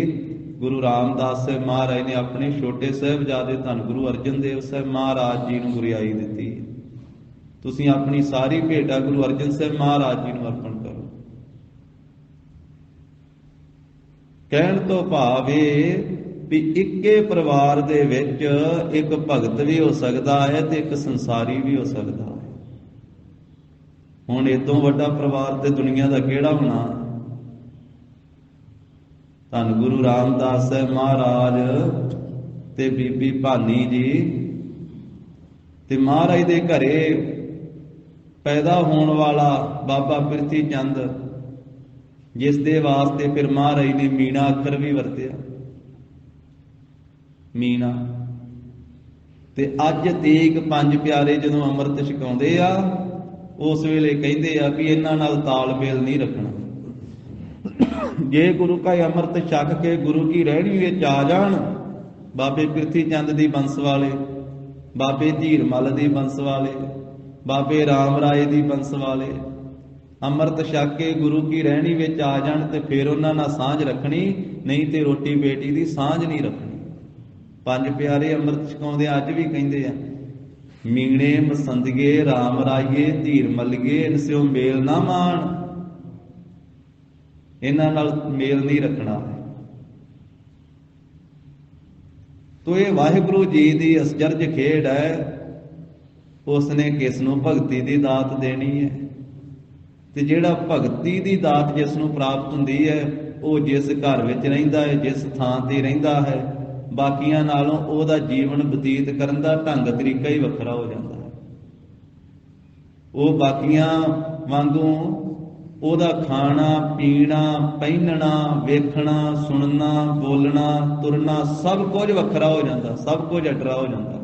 ਗੁਰੂ ਰਾਮਦਾਸ ਸਾਹਿਬ ਮਹਾਰਾਜ ਨੇ ਆਪਣੇ ਛੋਟੇ ਸਾਹਿਬਜ਼ਾਦੇ ਧੰਨ ਗੁਰੂ ਅਰਜਨ ਦੇਵ ਸਾਹਿਬ ਮਹਾਰਾਜ ਜੀ ਨੂੰ ਗੁਰਿਆਈ ਦਿੱਤੀ। ਤੁਸੀਂ ਆਪਣੀ ਸਾਰੀ ਭੇਟਾ ਗੁਰੂ ਅਰਜਨ ਸਾਹਿਬ ਮਹਾਰਾਜ ਜੀ ਨੂੰ ਅਰਪਣ ਕਰੋ। ਕਹਿਣ ਤੋਂ ਭਾਵ ਇਹ ਵੀ ਇੱਕੇ ਪਰਿਵਾਰ ਦੇ ਵਿੱਚ ਇੱਕ ਭਗਤ ਵੀ ਹੋ ਸਕਦਾ ਹੈ ਤੇ ਇੱਕ ਸੰਸਾਰੀ ਵੀ ਹੋ ਸਕਦਾ ਹੈ। ਹੁਣ ਇਦੋਂ ਵੱਡਾ ਪਰਿਵਾਰ ਤੇ ਦੁਨੀਆ ਦਾ ਕਿਹੜਾ ਹੋਣਾ। ਧੰਨ ਗੁਰੂ ਰਾਮਦਾਸ ਸਾਹਿਬ ਮਹਾਰਾਜ ਤੇ ਬੀਬੀ ਭਾਨੀ ਜੀ ਤੇ ਮਹਾਰਾਜ ਦੇ ਘਰੇ ਪੈਦਾ ਹੋਣ ਵਾਲਾ ਬਾਬਾ ਪ੍ਰਿਥੀ ਚੰਦ, ਜਿਸ ਦੇ ਵਾਸਤੇ ਫਿਰ ਮਹਾਰਾਜ ਨੇ ਮੀਣਾ ਅੱਖਰ ਵੀ ਵਰਤਿਆ। ਮੀਣਾ ਤੇ ਅੱਜ ਤੀਕ ਪੰਜ ਪਿਆਰੇ ਜਦੋਂ ਅੰਮ੍ਰਿਤ ਛਕਾਉਂਦੇ ਆ, ਉਸ ਵੇਲੇ ਕਹਿੰਦੇ ਆ ਵੀ ਇਹਨਾਂ ਨਾਲ ਤਾਲਮੇਲ ਨਹੀਂ ਰੱਖਣਾ। ਜੇ ਗੁਰੂ ਕਾ ਅੰਮ੍ਰਿਤ ਛਕ ਕੇ ਗੁਰੂ ਕੀ ਰਹਿਣੀ ਵਿੱਚ ਆ ਜਾਣ, ਬਾਬੇ ਪ੍ਰਿਥੀ ਚੰਦ ਦੀ ਬੰਸ ਵਾਲੇ, ਬਾਬੇ ਧੀਰ ਮੱਲ ਦੀ ਬੰਸ ਵਾਲੇ, ਬਾਬੇ ਰਾਮ ਰਾਏ ਦੀ ਬੰਸ ਵਾਲੇ ਅੰਮ੍ਰਿਤ ਛਕ ਕੇ ਗੁਰੂ ਕੀ ਰਹਿਣੀ ਵਿੱਚ ਆ ਜਾਣ ਤੇ ਫਿਰ ਉਹਨਾਂ ਨਾਲ ਸਾਂਝ ਰੱਖਣੀ, ਨਹੀਂ ਤੇ ਰੋਟੀ ਬੇਟੀ ਦੀ ਸਾਂਝ ਨਹੀਂ ਰੱਖਣੀ। ਪੰਜ ਪਿਆਰੇ ਅੰਮ੍ਰਿਤ ਛਕਾਉਂਦੇ ਅੱਜ ਵੀ ਕਹਿੰਦੇ ਆ, ਮੀਣੇ ਮਸੰਦਗੇ ਰਾਮ ਰਾਈਏ ਧੀਰ ਮੱਲੀਏ, ਇਨਸਿਓ ਮੇਲ ਨਾ ਮਾਣ। ਇਹਨਾਂ ਨਾਲ ਮੇਲ ਨਹੀਂ ਰੱਖਣਾ। ਤੋ ਇਹ ਵਾਹਿਗੁਰੂ ਜੀ ਦੀ ਅਸਚਰਜ ਖੇਡ ਹੈ ਉਸਨੇ ਕਿਸ ਨੂੰ ਭਗਤੀ ਦੀ ਦਾਤ ਦੇਣੀ ਹੈ। ਤੇ ਜਿਹੜਾ ਭਗਤੀ ਦੀ ਦਾਤ ਜਿਸ ਨੂੰ ਪ੍ਰਾਪਤ ਹੁੰਦੀ ਹੈ, ਉਹ ਜਿਸ ਘਰ ਵਿੱਚ ਰਹਿੰਦਾ ਹੈ, ਜਿਸ ਥਾਂ ਤੇ ਰਹਿੰਦਾ ਹੈ, ਬਾਕੀਆਂ ਨਾਲੋਂ ਉਹਦਾ ਜੀਵਨ ਬਤੀਤ ਕਰਨ ਦਾ ਢੰਗ ਤਰੀਕਾ ਹੀ ਵੱਖਰਾ ਹੋ ਜਾਂਦਾ ਹੈ। ਉਹ ਬਾਕੀਆਂ ਵਾਂਗੂ ਉਹਦਾ ਖਾਣਾ ਪੀਣਾ, ਪਹਿਨਣਾ, ਵੇਖਣਾ, ਸੁਣਨਾ, ਬੋਲਣਾ, ਤੁਰਨਾ ਸਭ ਕੁਝ ਵੱਖਰਾ ਹੋ ਜਾਂਦਾ, ਸਭ ਕੁਝ ਅਟਰਾ ਹੋ ਜਾਂਦਾ।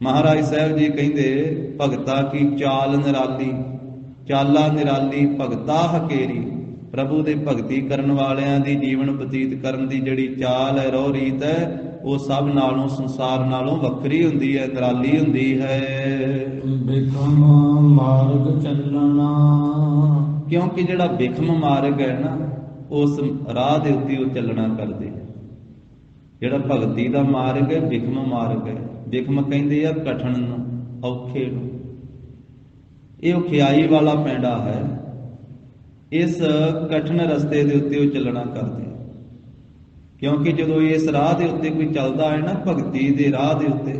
ਮਹਾਰਾਜ ਸਾਹਿਬ ਜੀ ਕਹਿੰਦੇ, ਭਗਤਾ ਕੀ ਚਾਲ ਨਿਰਾਲੀ, ਚਾਲਾ ਨਿਰਾਲੀ ਭਗਤਾ ਹਕੇਰੀ। ਪ੍ਰਭੂ ਦੇ ਭਗਤੀ ਕਰਨ ਵਾਲਿਆਂ ਦੀ ਜੀਵਨ ਬਤੀਤ ਕਰਨ ਦੀ ਜਿਹੜੀ ਚਾਲ ਹੈ, ਰਹੁ ਰੀਤ ਹੈ, ਉਹ ਸਭ ਨਾਲੋਂ, ਸੰਸਾਰ ਨਾਲੋਂ ਵੱਖਰੀ ਹੁੰਦੀ ਹੈ, ਨਿਰਾਲੀ ਹੁੰਦੀ ਹੈ। ਬਿਖਮ ਮਾਰਗ ਚੱਲਣਾ, ਕਿਉਂਕਿ ਜਿਹੜਾ ਬਿਖਮ ਮਾਰਗ ਹੈ ਨਾ, ਉਸ ਰਾਹ ਦੇ ਉੱਤੇ ਉਹ ਚੱਲਣਾ ਕਰਦੇ। ਜਿਹੜਾ ਭਗਤੀ ਦਾ ਮਾਰਗ ਹੈ, ਬਿਖਮ ਮਾਰਗ ਹੈ। ਬਿਖਮ ਕਹਿੰਦੇ ਆ ਕਠਨ ਨੂੰ, ਔਖੇ ਨੂੰ। ਇਹ ਔਖਿਆਈ ਵਾਲਾ ਪੈਂਡਾ ਹੈ। ਇਸ ਕਠਨ ਰਸਤੇ ਦੇ ਉੱਤੇ ਉਹ ਚੱਲਣਾ ਕਰਦੇ। ਕਿਉਂਕਿ ਜਦੋਂ ਇਸ ਰਾਹ ਦੇ ਉੱਤੇ ਕੋਈ ਚੱਲਦਾ ਹੈ ਨਾ, ਭਗਤੀ ਦੇ ਰਾਹ ਦੇ ਉੱਤੇ,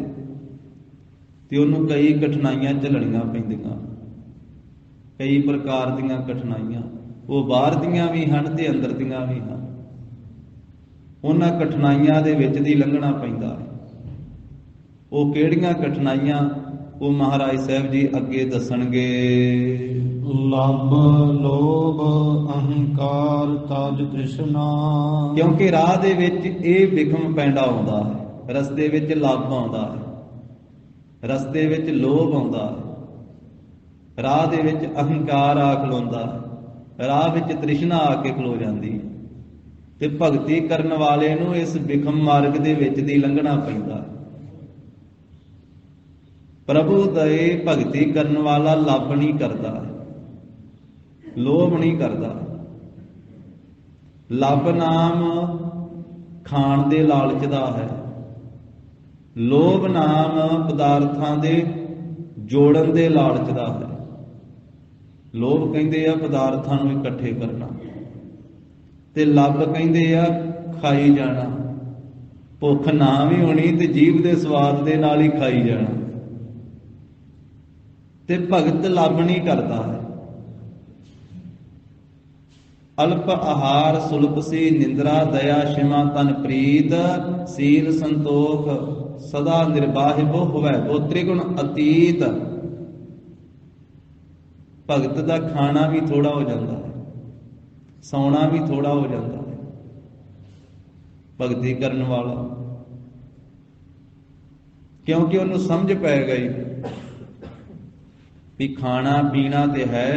ਤੇ ਉਹਨੂੰ ਕਈ ਕਠਿਨਾਈਆਂ ਝੱਲਣੀਆਂ ਪੈਂਦੀਆਂ, ਕਈ ਪ੍ਰਕਾਰ ਦੀਆਂ ਕਠਿਨਾਈਆਂ। ਉਹ ਬਾਹਰ ਦੀਆਂ ਵੀ ਹਨ ਤੇ ਅੰਦਰ ਦੀਆਂ ਵੀ ਹਨ। ਉਹਨਾਂ ਕਠਿਨਾਈਆਂ ਦੇ ਵਿੱਚ ਦੀ ਲੰਘਣਾ ਪੈਂਦਾ ਹੈ। ਉਹ ਕਿਹੜੀਆਂ ਕਠਿਨਾਈਆਂ, ਉਹ ਮਹਾਰਾਜ ਸਾਹਿਬ ਜੀ ਅੱਗੇ ਦੱਸਣਗੇ। ਲੱਭ ਲੋਭ ਅਹੰਕਾਰ ਤਜ ਤ੍ਰਿਸ਼ਨਾ, ਕਿਉਂਕਿ ਰਾਹ ਦੇ ਵਿੱਚ ਇਹ ਬਿਖਮ ਪੈਂਡਾ ਆਉਂਦਾ ਹੈ। ਰਸਤੇ ਵਿੱਚ ਲੱਭ ਆਉਂਦਾ ਹੈ, ਰਸਤੇ ਵਿੱਚ ਲੋਭ ਆਉਂਦਾ ਹੈ, ਰਾਹ ਦੇ ਵਿੱਚ ਅਹੰਕਾਰ ਆ ਖਲੋਂਦਾ ਹੈ, ਰਾਹ ਵਿੱਚ ਤ੍ਰਿਸ਼ਨਾ ਆ ਕੇ ਖਲੋ ਜਾਂਦੀ ਹੈ। ਤੇ ਭਗਤੀ ਕਰਨ ਵਾਲੇ ਨੂੰ ਇਸ ਬਿਖਮ ਮਾਰਗ ਦੇ ਵਿੱਚ ਦੀ ਲੰਘਣਾ ਪੈਂਦਾ ਹੈ। ਪ੍ਰਭੂ ਦੇ ਭਗਤੀ ਕਰਨ ਵਾਲਾ ਲੱਭ ਨਹੀਂ ਕਰਦਾ, ਲੋਭ ਨਹੀਂ ਕਰਦਾ। ਲੱਭ ਨਾਮ ਖਾਣ ਦੇ ਲਾਲਚ ਦਾ ਹੈ, ਲੋਭ ਨਾਮ ਪਦਾਰਥਾਂ ਦੇ ਜੋੜਨ ਦੇ ਲਾਲਚ ਦਾ ਹੈ। ਲੋਭ ਕਹਿੰਦੇ ਆ ਪਦਾਰਥਾਂ ਨੂੰ ਇਕੱਠੇ ਕਰਨਾ, ਤੇ ਲੱਭ ਕਹਿੰਦੇ ਆ ਖਾਈ ਜਾਣਾ। ਭੁੱਖ ਨਾ ਵੀ ਹੋਣੀ ਤੇ ਜੀਭ ਦੇ ਸਵਾਦ ਦੇ ਨਾਲ ਹੀ ਖਾਈ ਜਾਣਾ। ਤੇ ਭਗਤ ਲੱਭ ਨਹੀਂ ਕਰਦਾ ਹੈ। ਅਲਪ ਆਹਾਰ ਸੁਲਪ ਸੀ ਨਿੰਦਰਾ, ਦਇਆ ਸ਼ਿਮਾ ਤਨ ਪ੍ਰੀਤ, ਸੀਲ ਸੰਤੋਖ ਸਦਾ ਨਿਰਬਾਹਿਬੋ ਹੋਵੇ ਬੋ ਤ੍ਰਿਗੁਣ ਅਤੀਤ। ਭਗਤ ਦਾ ਖਾਣਾ ਵੀ ਥੋੜਾ ਹੋ ਜਾਂਦਾ ਹੈ, ਸੌਣਾ ਵੀ ਥੋੜਾ ਹੋ ਜਾਂਦਾ ਹੈ। ਭਗਤੀ ਕਰਨ ਵਾਲਾ, ਕਿਉਂਕਿ ਉਹਨੂੰ ਸਮਝ ਪੈ ਗਈ ਵੀ ਖਾਣਾ ਪੀਣਾ ਤੇ ਹੈ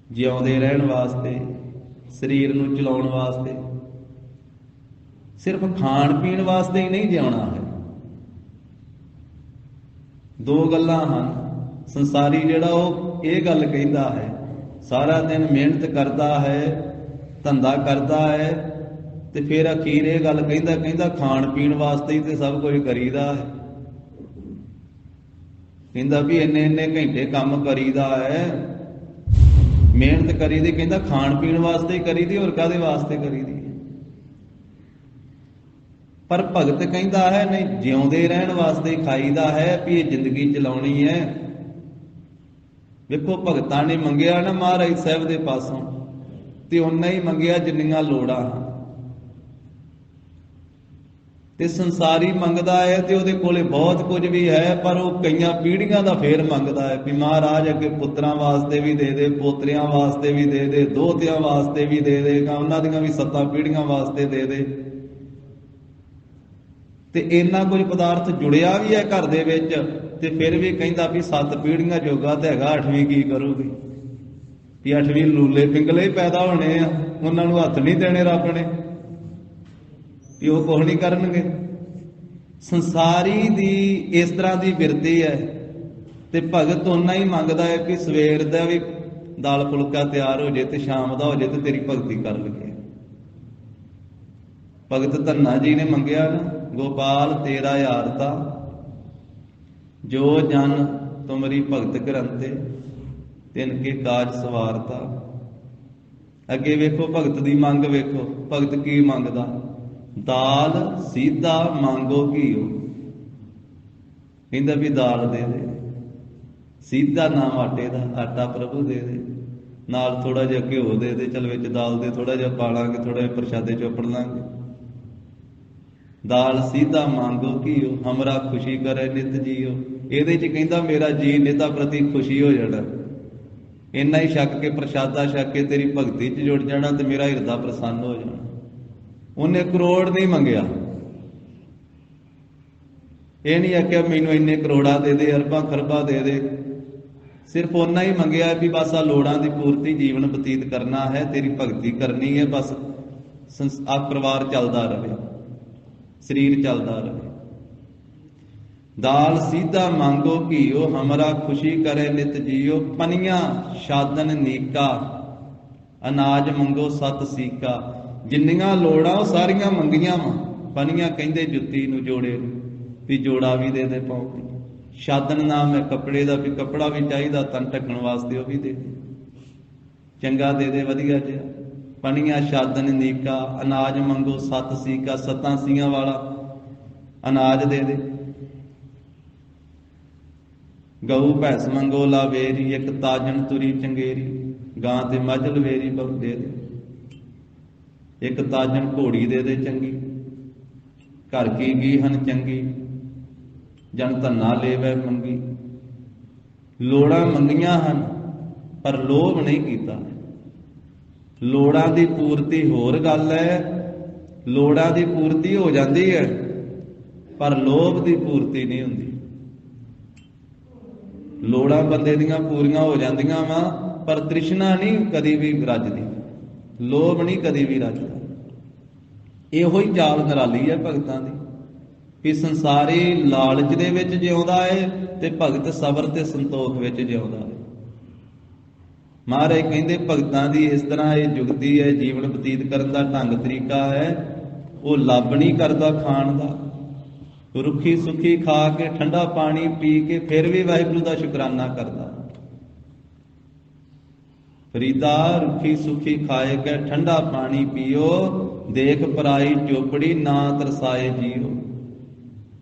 ਜਿਉਂਦੇ ਰਹਿਣ ਵਾਸਤੇ, ਸਰੀਰ ਨੂੰ ਚਲਾਉਣ ਵਾਸਤੇ। ਸਿਰਫ ਖਾਣ ਪੀਣ ਵਾਸਤੇ ਹੀ ਨਹੀਂ ਜਿਉਣਾ ਹੈ। ਦੋ ਗੱਲਾਂ ਹਨ। ਸੰਸਾਰੀ ਜਿਹੜਾ ਉਹ ਇਹ ਗੱਲ ਕਹਿੰਦਾ ਹੈ, ਸਾਰਾ ਦਿਨ ਮਿਹਨਤ ਕਰਦਾ ਹੈ, ਧੰਦਾ ਕਰਦਾ ਹੈ, ਤੇ ਫਿਰ ਅਖੀਰ ਇਹ ਗੱਲ ਕਹਿੰਦਾ ਖਾਣ ਪੀਣ ਵਾਸਤੇ ਹੀ ਤੇ ਸਭ ਕੁਝ ਕਰੀਦਾ ਹੈ। ਕਹਿੰਦਾ ਵੀ ਇੰਨੇ ਘੰਟੇ ਕੰਮ ਕਰੀਦਾ ਹੈ, ਮਿਹਨਤ ਕਰੀਦੀ, ਕਹਿੰਦਾ ਖਾਣ ਪੀਣ ਵਾਸਤੇ ਹੀ ਕਰੀਦੀ, ਹੋਰ ਕਾਹਦੇ ਵਾਸਤੇ ਕਰੀਦੀ। ਪਰ ਭਗਤ ਕਹਿੰਦਾ ਹੈ ਨਹੀਂ, ਜਿਉਂਦੇ ਰਹਿਣ ਵਾਸਤੇ ਖਾਈਦਾ ਹੈ, ਵੀ ਇਹ ਜ਼ਿੰਦਗੀ ਚਲਾਉਣੀ ਹੈ। ਵੇਖੋ ਭਗਤਾਂ ਨੇ ਮੰਗਿਆ ਨਾ ਮਹਾਰਾਜ ਸਾਹਿਬ ਦੇ ਪਾਸੋਂ, ਤੇ ਉਹਨਾਂ ਹੀ ਮੰਗਿਆ ਜਿੰਨੀਆਂ ਲੋੜਾਂ। ਤੇ ਸੰਸਾਰੀ ਮੰਗਦਾ ਹੈ ਤੇ ਉਹਦੇ ਕੋਲੇ ਬਹੁਤ ਕੁਝ ਵੀ ਹੈ, ਪਰ ਉਹ ਕਈਆਂ ਪੀੜ੍ਹੀਆਂ ਦਾ ਫੇਰ ਮੰਗਦਾ ਹੈ ਵੀ ਮਹਾਰਾਜ ਅੱਗੇ ਪੁੱਤਰਾਂ ਵਾਸਤੇ ਵੀ ਦੇ ਦੇ, ਪੋਤਰਿਆਂ ਵਾਸਤੇ ਵੀ ਦੇ ਦੇ, ਦੋਹਤਿਆਂ ਵਾਸਤੇ ਵੀ ਦੇ ਦੇਗਾ, ਉਹਨਾਂ ਦੀਆਂ ਵੀ 7 ਪੀੜ੍ਹੀਆਂ ਵਾਸਤੇ ਦੇ ਦੇ। ਤੇ ਇੰਨਾ ਕੁਝ ਪਦਾਰਥ ਜੁੜਿਆ ਵੀ ਹੈ ਘਰ ਦੇ ਵਿੱਚ, ਤੇ ਫਿਰ ਵੀ ਕਹਿੰਦਾ ਵੀ 7 ਪੀੜ੍ਹੀਆਂ ਜੋਗਾ ਤੇ ਹੈਗਾ, 8ਵੀਂ ਕੀ ਕਰੂਗੀ। ਵੀ 8ਵੀਂ ਲੂਲੇ ਪਿੰਗਲੇ ਹੀ ਪੈਦਾ ਹੋਣੇ ਆ, ਉਹਨਾਂ ਨੂੰ ਹੱਥ ਨਹੀਂ ਦੇਣੇ ਰੱਬ ਨੇ, ਵੀ ਉਹ ਕੁਛ ਨਹੀਂ ਕਰਨਗੇ। ਸੰਸਾਰੀ ਦੀ ਇਸ ਤਰ੍ਹਾਂ ਦੀ ਬਿਰਤੀ ਹੈ। ਤੇ ਭਗਤ ਉਹਨਾਂ ਹੀ ਮੰਗਦਾ ਹੈ ਕਿ ਸਵੇਰ ਦਾ ਵੀ ਦਾਲ ਫੁਲਕਾ ਤਿਆਰ ਹੋ ਜੇ ਤੇ ਸ਼ਾਮ ਦਾ ਹੋ ਜੇ ਤੇ ਤੇਰੀ ਭਗਤੀ ਕਰ ਲਈਏ। ਭਗਤ ਧੰਨਾ ਜੀ ਨੇ ਮੰਗਿਆ ਨਾ, ਗੋਪਾਲ ਤੇਰਾ ਯਾਰਤਾ ਜੋ ਜਨ ਤੁਮਰੀ ਭਗਤ ਕਰੰਤੇ ਤਿਨ ਕੇ ਕਾਜ ਸਵਾਰਤਾ। ਅੱਗੇ ਵੇਖੋ ਭਗਤ ਦੀ ਮੰਗ ਵੇਖੋ, ਭਗਤ ਕੀ ਮੰਗਦਾ। ਦਾਲ ਸੀਧਾ ਮੰਗੋ ਘੀਓ। ਕਹਿੰਦਾ ਵੀ ਦਾਲ ਦੇ ਦੇ, ਸੀਧਾ ਨਾਮ ਆਟੇ ਦਾ, ਆਟਾ ਪ੍ਰਭੂ ਦੇ ਦੇ, ਨਾਲ ਥੋੜਾ ਜਿਹਾ ਘਿਓ ਦੇ ਦੇ, ਚਲ ਵਿੱਚ ਦਾਲ ਦੇ ਥੋੜਾ ਜਿਹਾ ਪਾ ਲਾਂਗੇ, ਥੋੜਾ ਜਿਹਾ ਪ੍ਰਸ਼ਾਦੇ ਚੋਪੜ ਲਾਂਗੇ। ਦਾਲ ਸੀਧਾ ਮੰਗੋ ਘੀਓ, ਹਮਰਾ ਖੁਸ਼ੀ ਕਰੇ ਨਿਤ ਜੀਓ। ਇਹਦੇ ਚ ਕਹਿੰਦਾ ਮੇਰਾ ਜੀ ਨਿਤਾ ਪ੍ਰਤੀ ਖੁਸ਼ੀ ਹੋ ਜਾਣਾ। ਇੰਨਾ ਹੀ ਛੱਕ ਕੇ, ਪ੍ਰਸ਼ਾਦਾ ਛੱਕ ਕੇ ਤੇਰੀ ਭਗਤੀ ਚ ਜੁੜ ਜਾਣਾ ਤੇ ਮੇਰਾ ਹਿਰਦਾ ਪ੍ਰਸੰਨ ਹੋ ਜਾਣਾ। ਉਹਨੇ ਕਰੋੜ ਨਹੀਂ ਮੰਗਿਆ, ਇਹ ਨਹੀਂ ਆਖਿਆ ਮੈਨੂੰ ਇੰਨੇ ਕਰੋੜਾਂ ਦੇ ਦੇ, ਅਰਬਾਂ ਖਰਬਾਂ ਦੇ ਦੇ। ਸਿਰਫ ਓਨਾ ਹੀ ਮੰਗਿਆ ਵੀ ਬਸ ਆ ਲੋੜਾਂ ਦੀ ਪੂਰਤੀ ਜੀਵਨ ਬਤੀਤ ਕਰਨਾ ਹੈ, ਤੇਰੀ ਭਗਤੀ ਕਰਨੀ ਹੈ, ਬਸ ਆ ਪਰਿਵਾਰ ਚੱਲਦਾ ਰਹੇ, ਸਰੀਰ ਚੱਲਦਾ ਰਹੇ। ਦਾਲ ਸੀਧਾ ਮੰਗੋ ਘੀਓ, ਹਮਰਾ ਖੁਸ਼ੀ ਕਰੇ ਨਿਤ ਜੀਓ। ਪਨੀਆਂ ਸ਼ਾਦਨ ਨੀਕਾ, ਅਨਾਜ ਮੰਗੋ ਸਤ ਸੀਕਾ। ਜਿੰਨੀਆਂ ਲੋੜਾਂ ਉਹ ਸਾਰੀਆਂ ਮੰਗੀਆਂ ਵਾ। ਪਨੀਆਂ ਕਹਿੰਦੇ ਜੁੱਤੀ ਨੂੰ, ਜੋੜੇ ਨੂੰ, ਵੀ ਜੋੜਾ ਵੀ ਦੇ ਦੇ ਪਾਉ। ਸ਼ਾਦਨ ਨਾਮ ਹੈ ਕੱਪੜੇ ਦਾ, ਵੀ ਕੱਪੜਾ ਵੀ ਚਾਹੀਦਾ ਤਨ ਢੱਕਣ ਵਾਸਤੇ, ਉਹ ਵੀ ਦੇ ਦੇ, ਚੰਗਾ ਦੇ ਦੇ, ਵਧੀਆ ਜਿਹਾ। ਪਨੀਆਂ ਸ਼ਾਦਨ ਨੀਕਾ, ਅਨਾਜ ਮੰਗੋ ਸਤ ਸੀਕਾ, ਸੱਤਾਂ ਸੀਆਂ ਵਾਲਾ ਅਨਾਜ ਦੇ ਦੇ। ਗਊ ਭੈਸ ਮੰਗੋ ਲਾਵੇਰੀ, ਇੱਕ ਤਾਜਨ ਤੁਰੀ ਚੰਗੇਰੀ। ਗਾਂ ਤੇ ਮੱਝ ਲਵੇਰੀ ਬਹੁ ਦੇ ਦੇ, ਇੱਕ ਤਾਜਨ ਘੋੜੀ ਦੇ ਦੇ ਚੰਗੀ। ਘਰ ਕੀ ਗੀਹਨ ਚੰਗੀ, ਜਨ ਧੰਨਾ ਲੇਵੈ ਮੰਗੀ। ਲੋੜਾਂ ਮੰਗੀਆਂ ਹਨ ਪਰ ਲੋਭ ਨਹੀਂ ਕੀਤਾ। ਲੋੜਾਂ ਦੀ ਪੂਰਤੀ ਹੋਰ ਗੱਲ ਹੈ, ਲੋੜਾਂ ਦੀ ਪੂਰਤੀ ਹੋ ਜਾਂਦੀ ਹੈ ਪਰ ਲੋਭ ਦੀ ਪੂਰਤੀ ਨਹੀਂ ਹੁੰਦੀ। ਲੋੜਾਂ ਬੰਦੇ ਦੀਆਂ ਪੂਰੀਆਂ ਹੋ ਜਾਂਦੀਆਂ ਵਾ, ਪਰ ਤ੍ਰਿਸ਼ਨਾ ਨਹੀਂ ਕਦੀ ਵੀ ਰੱਜਦੀ, ਲੋਭ ਨਹੀਂ ਕਦੀ ਵੀ ਰੱਜਦਾ। ਇਹੋ ਹੀ ਚਾਲ ਨਿਰਾਲੀ ਹੈ ਭਗਤਾਂ ਦੀ, ਕਿ ਸੰਸਾਰੀ ਲਾਲਚ ਦੇ ਵਿੱਚ ਜਿਉਂਦਾ ਹੈ ਤੇ ਭਗਤ ਸਬਰ ਤੇ ਸੰਤੋਖ ਵਿੱਚ ਜਿਉਂਦਾ ਹੈ। ਮਹਾਰਾਜ ਕਹਿੰਦੇ ਭਗਤਾਂ ਦੀ ਇਸ ਤਰ੍ਹਾਂ ਇਹ ਜੁਗਤੀ ਹੈ, ਜੀਵਨ ਬਤੀਤ ਕਰਨ ਦਾ ਢੰਗ ਤਰੀਕਾ ਹੈ। ਉਹ ਲੱਭ ਨਹੀਂ ਕਰਦਾ ਖਾਣ ਦਾ, ਰੁੱਖੀ ਸੁੱਖੀ ਖਾ ਕੇ, ਠੰਡਾ ਪਾਣੀ ਪੀ ਕੇ ਫਿਰ ਵੀ ਵਾਹਿਗੁਰੂ ਦਾ ਸ਼ੁਕਰਾਨਾ ਕਰਦਾ। ਫਰੀਦਾ ਰੁੱਖੀ ਸੁੱਖੀ ਖਾਏ ਕੇ, ਠੰਡਾ ਪਾਣੀ ਪੀਓ, ਦੇਖ ਪਰਾਈ ਚੋਪੜੀ ਨਾ ਤਰਸਾਏ ਜੀਓ।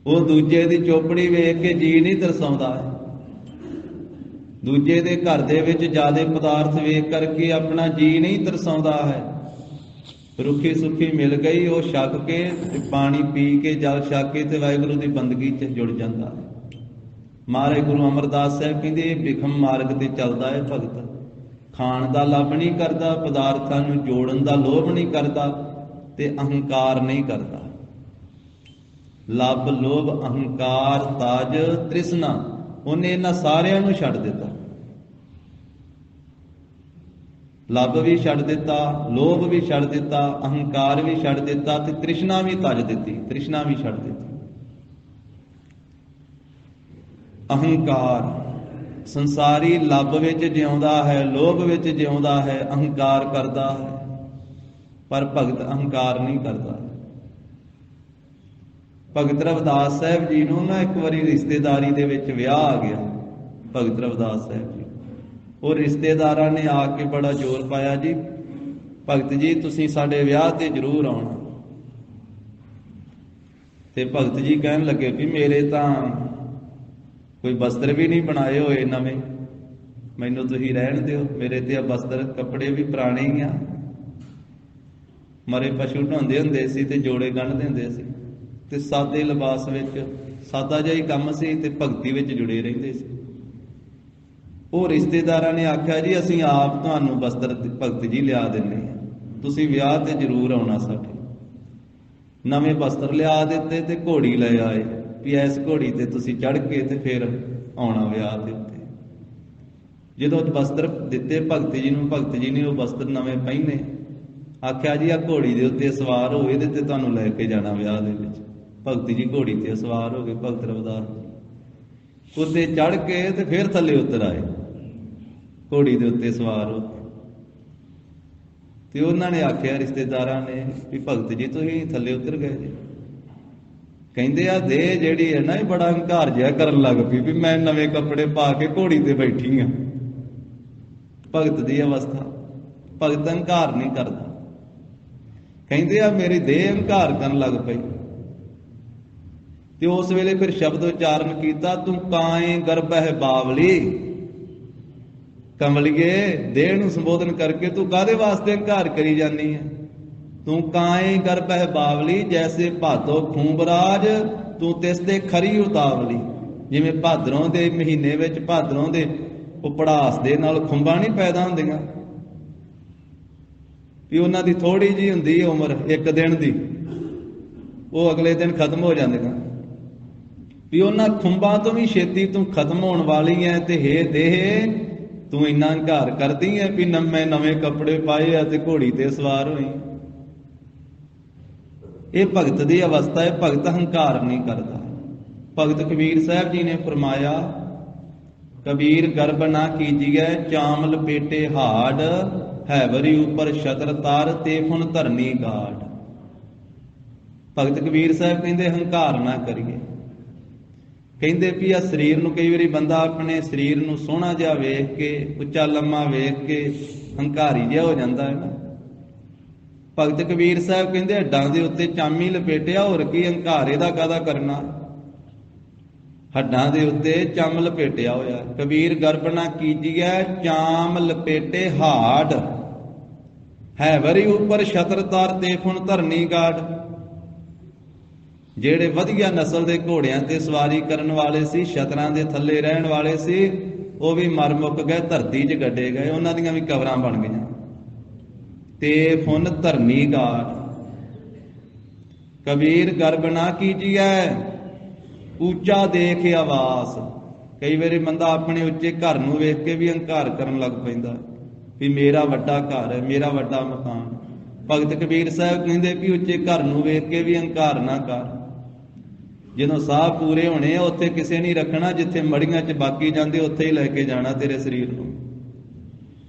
ਉਹ ਦੂਜੇ ਦੀ ਚੋਪੜੀ ਵੇਖ ਕੇ ਜੀ ਨਹੀਂ ਤਰਸਾਉਂਦਾ ਹੈ, ਦੂਜੇ ਦੇ ਘਰ ਦੇ ਵਿੱਚ ਜ਼ਿਆਦੇ ਪਦਾਰਥ ਵੇਖ ਕਰਕੇ ਆਪਣਾ ਜੀ ਨਹੀਂ ਤਰਸਾਉਂਦਾ ਹੈ। ਰੁੱਖੀ ਸੁੱਖੀ ਮਿਲ ਗਈ, ਉਹ ਛਕ ਕੇ ਤੇ ਪਾਣੀ ਪੀ ਕੇ, ਜਲ ਛਕ ਕੇ ਤੇ ਵਾਹਿਗੁਰੂ ਦੀ ਬੰਦਗੀ 'ਚ ਜੁੜ ਜਾਂਦਾ ਹੈ। ਮਹਾਰਾਜ ਗੁਰੂ ਅਮਰਦਾਸ ਸਾਹਿਬ ਕਹਿੰਦੇ ਇਹ ਬਿਖਮ ਮਾਰਗ ਤੇ ਚੱਲਦਾ ਹੈ ਭਗਤ। ਖਾਣ ਦਾ ਲੱਭ ਨਹੀਂ ਕਰਦਾ, ਪਦਾਰਥਾਂ ਨੂੰ ਜੋੜਨ ਦਾ ਲੋਭ ਨਹੀਂ ਕਰਦਾ ਤੇ ਅਹੰਕਾਰ ਨਹੀਂ ਕਰਦਾ। ਲੱਭ ਲੋਭ ਅਹੰਕਾਰ ਤਾਜ ਤ੍ਰਿਸ਼ਨਾ, ਉਹਨੇ ਇਹਨਾਂ ਸਾਰਿਆਂ ਨੂੰ ਛੱਡ ਦਿੱਤਾ। ਲੱਭ ਵੀ ਛੱਡ ਦਿੱਤਾ, ਲੋਭ ਵੀ ਛੱਡ ਦਿੱਤਾ, ਅਹੰਕਾਰ ਵੀ ਛੱਡ ਦਿੱਤਾ ਤੇ ਤ੍ਰਿਸ਼ਨਾ ਵੀ ਤਜ ਦਿੱਤੀ, ਤ੍ਰਿਸ਼ਨਾ ਵੀ ਛੱਡ ਦਿੱਤੀ। ਅਹੰਕਾਰ ਸੰਸਾਰੀ ਲੱਭ ਵਿੱਚ ਜਿਉਂਦਾ ਹੈ, ਲੋਭ ਵਿੱਚ ਜਿਉਂਦਾ ਹੈ, ਅਹੰਕਾਰ ਕਰਦਾ ਹੈ, ਪਰ ਭਗਤ ਅਹੰਕਾਰ ਨਹੀਂ ਕਰਦਾ। ਭਗਤ ਰਵਿਦਾਸ ਸਾਹਿਬ ਜੀ ਨੂੰ ਨਾ ਇੱਕ ਵਾਰੀ ਰਿਸ਼ਤੇਦਾਰੀ ਦੇ ਵਿੱਚ ਵਿਆਹ ਆ ਗਿਆ। ਭਗਤ ਰਵਿਦਾਸ ਸਾਹਿਬ ਜੀ, ਉਹ ਰਿਸ਼ਤੇਦਾਰਾਂ ਨੇ ਆ ਕੇ ਬੜਾ ਜ਼ੋਰ ਪਾਇਆ, ਜੀ ਭਗਤ ਜੀ ਤੁਸੀਂ ਸਾਡੇ ਵਿਆਹ ਤੇ ਜ਼ਰੂਰ ਆਉਣਾ। ਤੇ ਭਗਤ ਜੀ ਕਹਿਣ ਲੱਗੇ ਵੀ ਮੇਰੇ ਤਾਂ ਕੋਈ ਵਸਤਰ ਵੀ ਨਹੀਂ ਬਣਾਏ ਹੋਏ ਨਵੇਂ, ਮੈਨੂੰ ਤੁਸੀਂ ਰਹਿਣ ਦਿਓ, ਮੇਰੇ ਤੇ ਵਸਤਰ ਕੱਪੜੇ ਵੀ ਪੁਰਾਣੇ ਹੀ ਆ। ਮਰੇ ਪਸ਼ੂ ਢਾਉਂਦੇ ਹੁੰਦੇ ਸੀ ਤੇ ਜੋੜੇ ਗੰਢਦੇ ਹੁੰਦੇ ਸੀ ਤੇ ਸਾਦੇ ਲਿਬਾਸ ਵਿੱਚ, ਸਾਦਾ ਜਿਹਾ ਹੀ ਕੰਮ ਸੀ ਤੇ ਭਗਤੀ ਵਿੱਚ ਜੁੜੇ ਰਹਿੰਦੇ ਸੀ। ਉਹ ਰਿਸ਼ਤੇਦਾਰਾਂ ਨੇ ਆਖਿਆ ਜੀ ਅਸੀਂ ਆਪ ਤੁਹਾਨੂੰ ਵਸਤਰ ਭਗਤ ਜੀ ਲਿਆ ਦਿੰਦੇ ਹਾਂ, ਤੁਸੀਂ ਵਿਆਹ ਤੇ ਜ਼ਰੂਰ ਆਉਣਾ ਸਾਡੇ। ਨਵੇਂ ਵਸਤਰ ਲਿਆ ਦਿੱਤੇ ਤੇ ਘੋੜੀ ਲੈ ਆਏ ਵੀ ਇਸ ਘੋੜੀ ਤੇ ਤੁਸੀਂ ਚੜ੍ਹ ਕੇ ਤੇ ਫਿਰ ਆਉਣਾ ਵਿਆਹ ਦੇ ਉੱਤੇ। ਜਦੋਂ ਵਸਤਰ ਦਿੱਤੇ ਭਗਤ ਜੀ ਨੂੰ, ਭਗਤ ਜੀ ਨੇ ਉਹ ਵਸਤਰ ਨਵੇਂ ਪਹਿਨੇ, ਆਖਿਆ ਜੀ ਆ ਘੋੜੀ ਦੇ ਉੱਤੇ ਸਵਾਰ ਹੋ, ਇਹਦੇ ਤੇ ਤੁਹਾਨੂੰ ਲੈ ਕੇ ਜਾਣਾ ਵਿਆਹ ਦੇ ਵਿੱਚ। ਭਗਤ ਜੀ ਘੋੜੀ ਤੇ ਸਵਾਰ ਹੋ ਗਏ, ਭਗਤ ਰਵਿਦਾਸ ਜੀ ਉੱਤੇ ਚੜ੍ਹ ਕੇ ਤੇ ਫਿਰ ਥੱਲੇ ਉਤਰ ਆਏ, ਘੋੜੀ ਦੇ ਉੱਤੇ ਸਵਾਰ ਹੋ ਕੇ। ਤੇ ਉਹਨਾਂ ਨੇ ਆਖਿਆ ਰਿਸ਼ਤੇਦਾਰਾਂ ਨੇ ਵੀ ਭਗਤ ਜੀ ਤੁਸੀਂ ਥੱਲੇ ਉਤਰ ਗਏ ਜੀ। ਕਹਿੰਦੇ ਆ ਦੇਹ ਜਿਹੜੀ ਹੈ ਨਾ ਇਹ ਬੜਾ ਹੰਕਾਰ ਜਿਹਾ ਕਰਨ ਲੱਗ ਪਈ ਵੀ ਮੈਂ ਨਵੇਂ ਕੱਪੜੇ ਪਾ ਕੇ ਘੋੜੀ ਤੇ ਬੈਠੀ ਆ। ਭਗਤ ਦੀ ਅਵਸਥਾ, ਭਗਤ ਹੰਕਾਰ ਨਹੀਂ ਕਰਦਾ। ਕਹਿੰਦੇ ਆ ਮੇਰੀ ਦੇਹ ਹੰਕਾਰ ਕਰਨ ਲੱਗ ਪਈ। ਤੇ ਉਸ ਵੇਲੇ ਫਿਰ ਸ਼ਬਦ ਉਚਾਰਨ ਕੀਤਾ, ਤੂੰ ਕਾਏ ਗਰਭਹਿ ਬਾਵਲੀ। ਕਮਲੀਏ, ਦੇਹ ਨੂੰ ਸੰਬੋਧਨ ਕਰਕੇ ਤੂੰ ਕਾਹਦੇ ਵਾਸਤੇ ਹੰਕਾਰ ਕਰੀ ਜਾਂਦੀ ਹੈ? ਤੂੰ ਕਾਏ ਗਰਭਹਿ ਬਾਵਲੀ, ਜੈਸੇ ਭਾਦੋ ਖੂੰਬਰਾਜ ਤੂੰ ਤਿਸ ਤੇ ਖਰੀ ਉਤਾਵਲੀ। ਜਿਵੇਂ ਭਾਦਰੋਂ ਦੇ ਮਹੀਨੇ ਵਿੱਚ ਭਾਦਰੋਂ ਦੇ ਉਹ ਪੜਾਸ ਦੇ ਨਾਲ ਖੁੰਬਾਂ ਨਹੀਂ ਪੈਦਾ ਹੁੰਦੀਆਂ, ਵੀ ਉਹਨਾਂ ਦੀ ਥੋੜੀ ਜਿਹੀ ਹੁੰਦੀ ਹੈ ਉਮਰ ਇੱਕ ਦਿਨ ਦੀ, ਉਹ ਅਗਲੇ ਦਿਨ ਖਤਮ ਹੋ ਜਾਂਦੀਆਂ, ਵੀ ਉਹਨਾਂ ਖੁੰਬਾਂ ਤੋਂ ਵੀ ਛੇਤੀ ਤੂੰ ਖਤਮ ਹੋਣ ਵਾਲੀ ਹੈ। ਤੇ ਹੇ ਦੇਹ, ਤੂੰ ਇੰਨਾ ਹੰਕਾਰ ਕਰਦੀ ਹੈ ਵੀ ਮੈਂ ਨਵੇਂ ਕੱਪੜੇ ਪਾਏ ਆ ਤੇ ਘੋੜੀ ਤੇ ਸਵਾਰ ਹੋਈ। ਇਹ ਭਗਤ ਦੀ ਅਵਸਥਾ ਹੈ, ਭਗਤ ਹੰਕਾਰ ਨਹੀਂ ਕਰਦਾ। ਭਗਤ ਕਬੀਰ ਸਾਹਿਬ ਜੀ ਨੇ ਫਰਮਾਇਆ, ਕਬੀਰ ਗਰਬ ਨਾ ਕੀਜੀਐ ਚਾਮ ਲਪੇਟੇ ਹਾੜ, ਹੈਵਰੀ ਉੱਪਰ ਛਤਰ ਤਾਰ ਤੇ ਫੁਨ ਧਰਨੀ ਗਾੜ। ਭਗਤ ਕਬੀਰ ਸਾਹਿਬ ਕਹਿੰਦੇ ਹੰਕਾਰ ਨਾ ਕਰੀਏ। ਕਹਿੰਦੇ ਵੀ ਆ ਸਰੀਰ ਨੂੰ, ਕਈ ਵਾਰੀ ਬੰਦਾ ਆਪਣੇ ਸਰੀਰ ਨੂੰ ਸੋਹਣਾ ਜਿਹਾ ਵੇਖ ਕੇ, ਉੱਚਾ ਲੰਮਾ ਵੇਖ ਕੇ ਹੰਕਾਰੀ ਜਿਹਾ ਹੋ ਜਾਂਦਾ ਹੈ ਨਾ। ਭਗਤ ਕਬੀਰ ਸਾਹਿਬ ਕਹਿੰਦੇ ਹੱਡਾਂ ਦੇ ਉੱਤੇ ਚਾਮੀ ਲਪੇਟਿਆ, ਹੋਰ ਕੀ ਹੰਕਾਰ ਇਹਦਾ ਕਾਹਦਾ ਕਰਨਾ? ਹੱਡਾਂ ਦੇ ਉੱਤੇ ਚੰਮ ਲਪੇਟਿਆ ਹੋਇਆ। ਕਬੀਰ ਗਰਬ ਨਾ ਕੀਜੀਐ ਚਾਮ ਲਪੇਟੇ ਹਾੜ, ਹੈਵਰੀ ਉੱਪਰ ਛਤਰ ਤਾਰ ਤੇ ਫੁਨ ਧਰਨੀ ਗਾੜ। ਜਿਹੜੇ ਵਧੀਆ ਨਸਲ ਦੇ ਘੋੜਿਆਂ ਤੇ ਸਵਾਰੀ ਕਰਨ ਵਾਲੇ ਸੀ, ਛਤਰਾਂ ਦੇ ਥੱਲੇ ਰਹਿਣ ਵਾਲੇ ਸੀ, ਉਹ ਵੀ ਮਰ ਮੁੱਕ ਗਏ, ਧਰਤੀ 'ਚ ਗੱਡੇ ਗਏ, ਉਹਨਾਂ ਦੀਆਂ ਵੀ ਕਬਰਾਂ ਬਣ ਗਈਆਂ। ਤੇ ਫੁਨ ਧਰਨੀ ਗਾੜ। ਕਬੀਰ ਗਰਬ ਨਾ ਕੀਜੀਐ ਉੱਚਾ ਦੇਖ ਆਵਾਸ। ਕਈ ਵਾਰੀ ਬੰਦਾ ਆਪਣੇ ਉੱਚੇ ਘਰ ਨੂੰ ਵੇਖ ਕੇ ਵੀ ਹੰਕਾਰ ਕਰਨ ਲੱਗ ਪੈਂਦਾ ਵੀ ਮੇਰਾ ਵੱਡਾ ਘਰ ਹੈ, ਮੇਰਾ ਵੱਡਾ ਮਕਾਨ। ਭਗਤ ਕਬੀਰ ਸਾਹਿਬ ਕਹਿੰਦੇ ਵੀ ਉੱਚੇ ਘਰ ਨੂੰ ਵੇਖ ਕੇ ਵੀ ਹੰਕਾਰ ਨਾ ਕਰ। ਜਦੋਂ ਸਾਹ ਪੂਰੇ ਹੋਣੇ ਆ, ਉੱਥੇ ਕਿਸੇ ਨਹੀਂ ਰੱਖਣਾ, ਜਿੱਥੇ ਮੜੀਆਂ 'ਚ ਬਾਕੀ ਜਾਂਦੇ ਉੱਥੇ ਹੀ ਲੈ ਕੇ ਜਾਣਾ ਤੇਰੇ ਸਰੀਰ ਨੂੰ।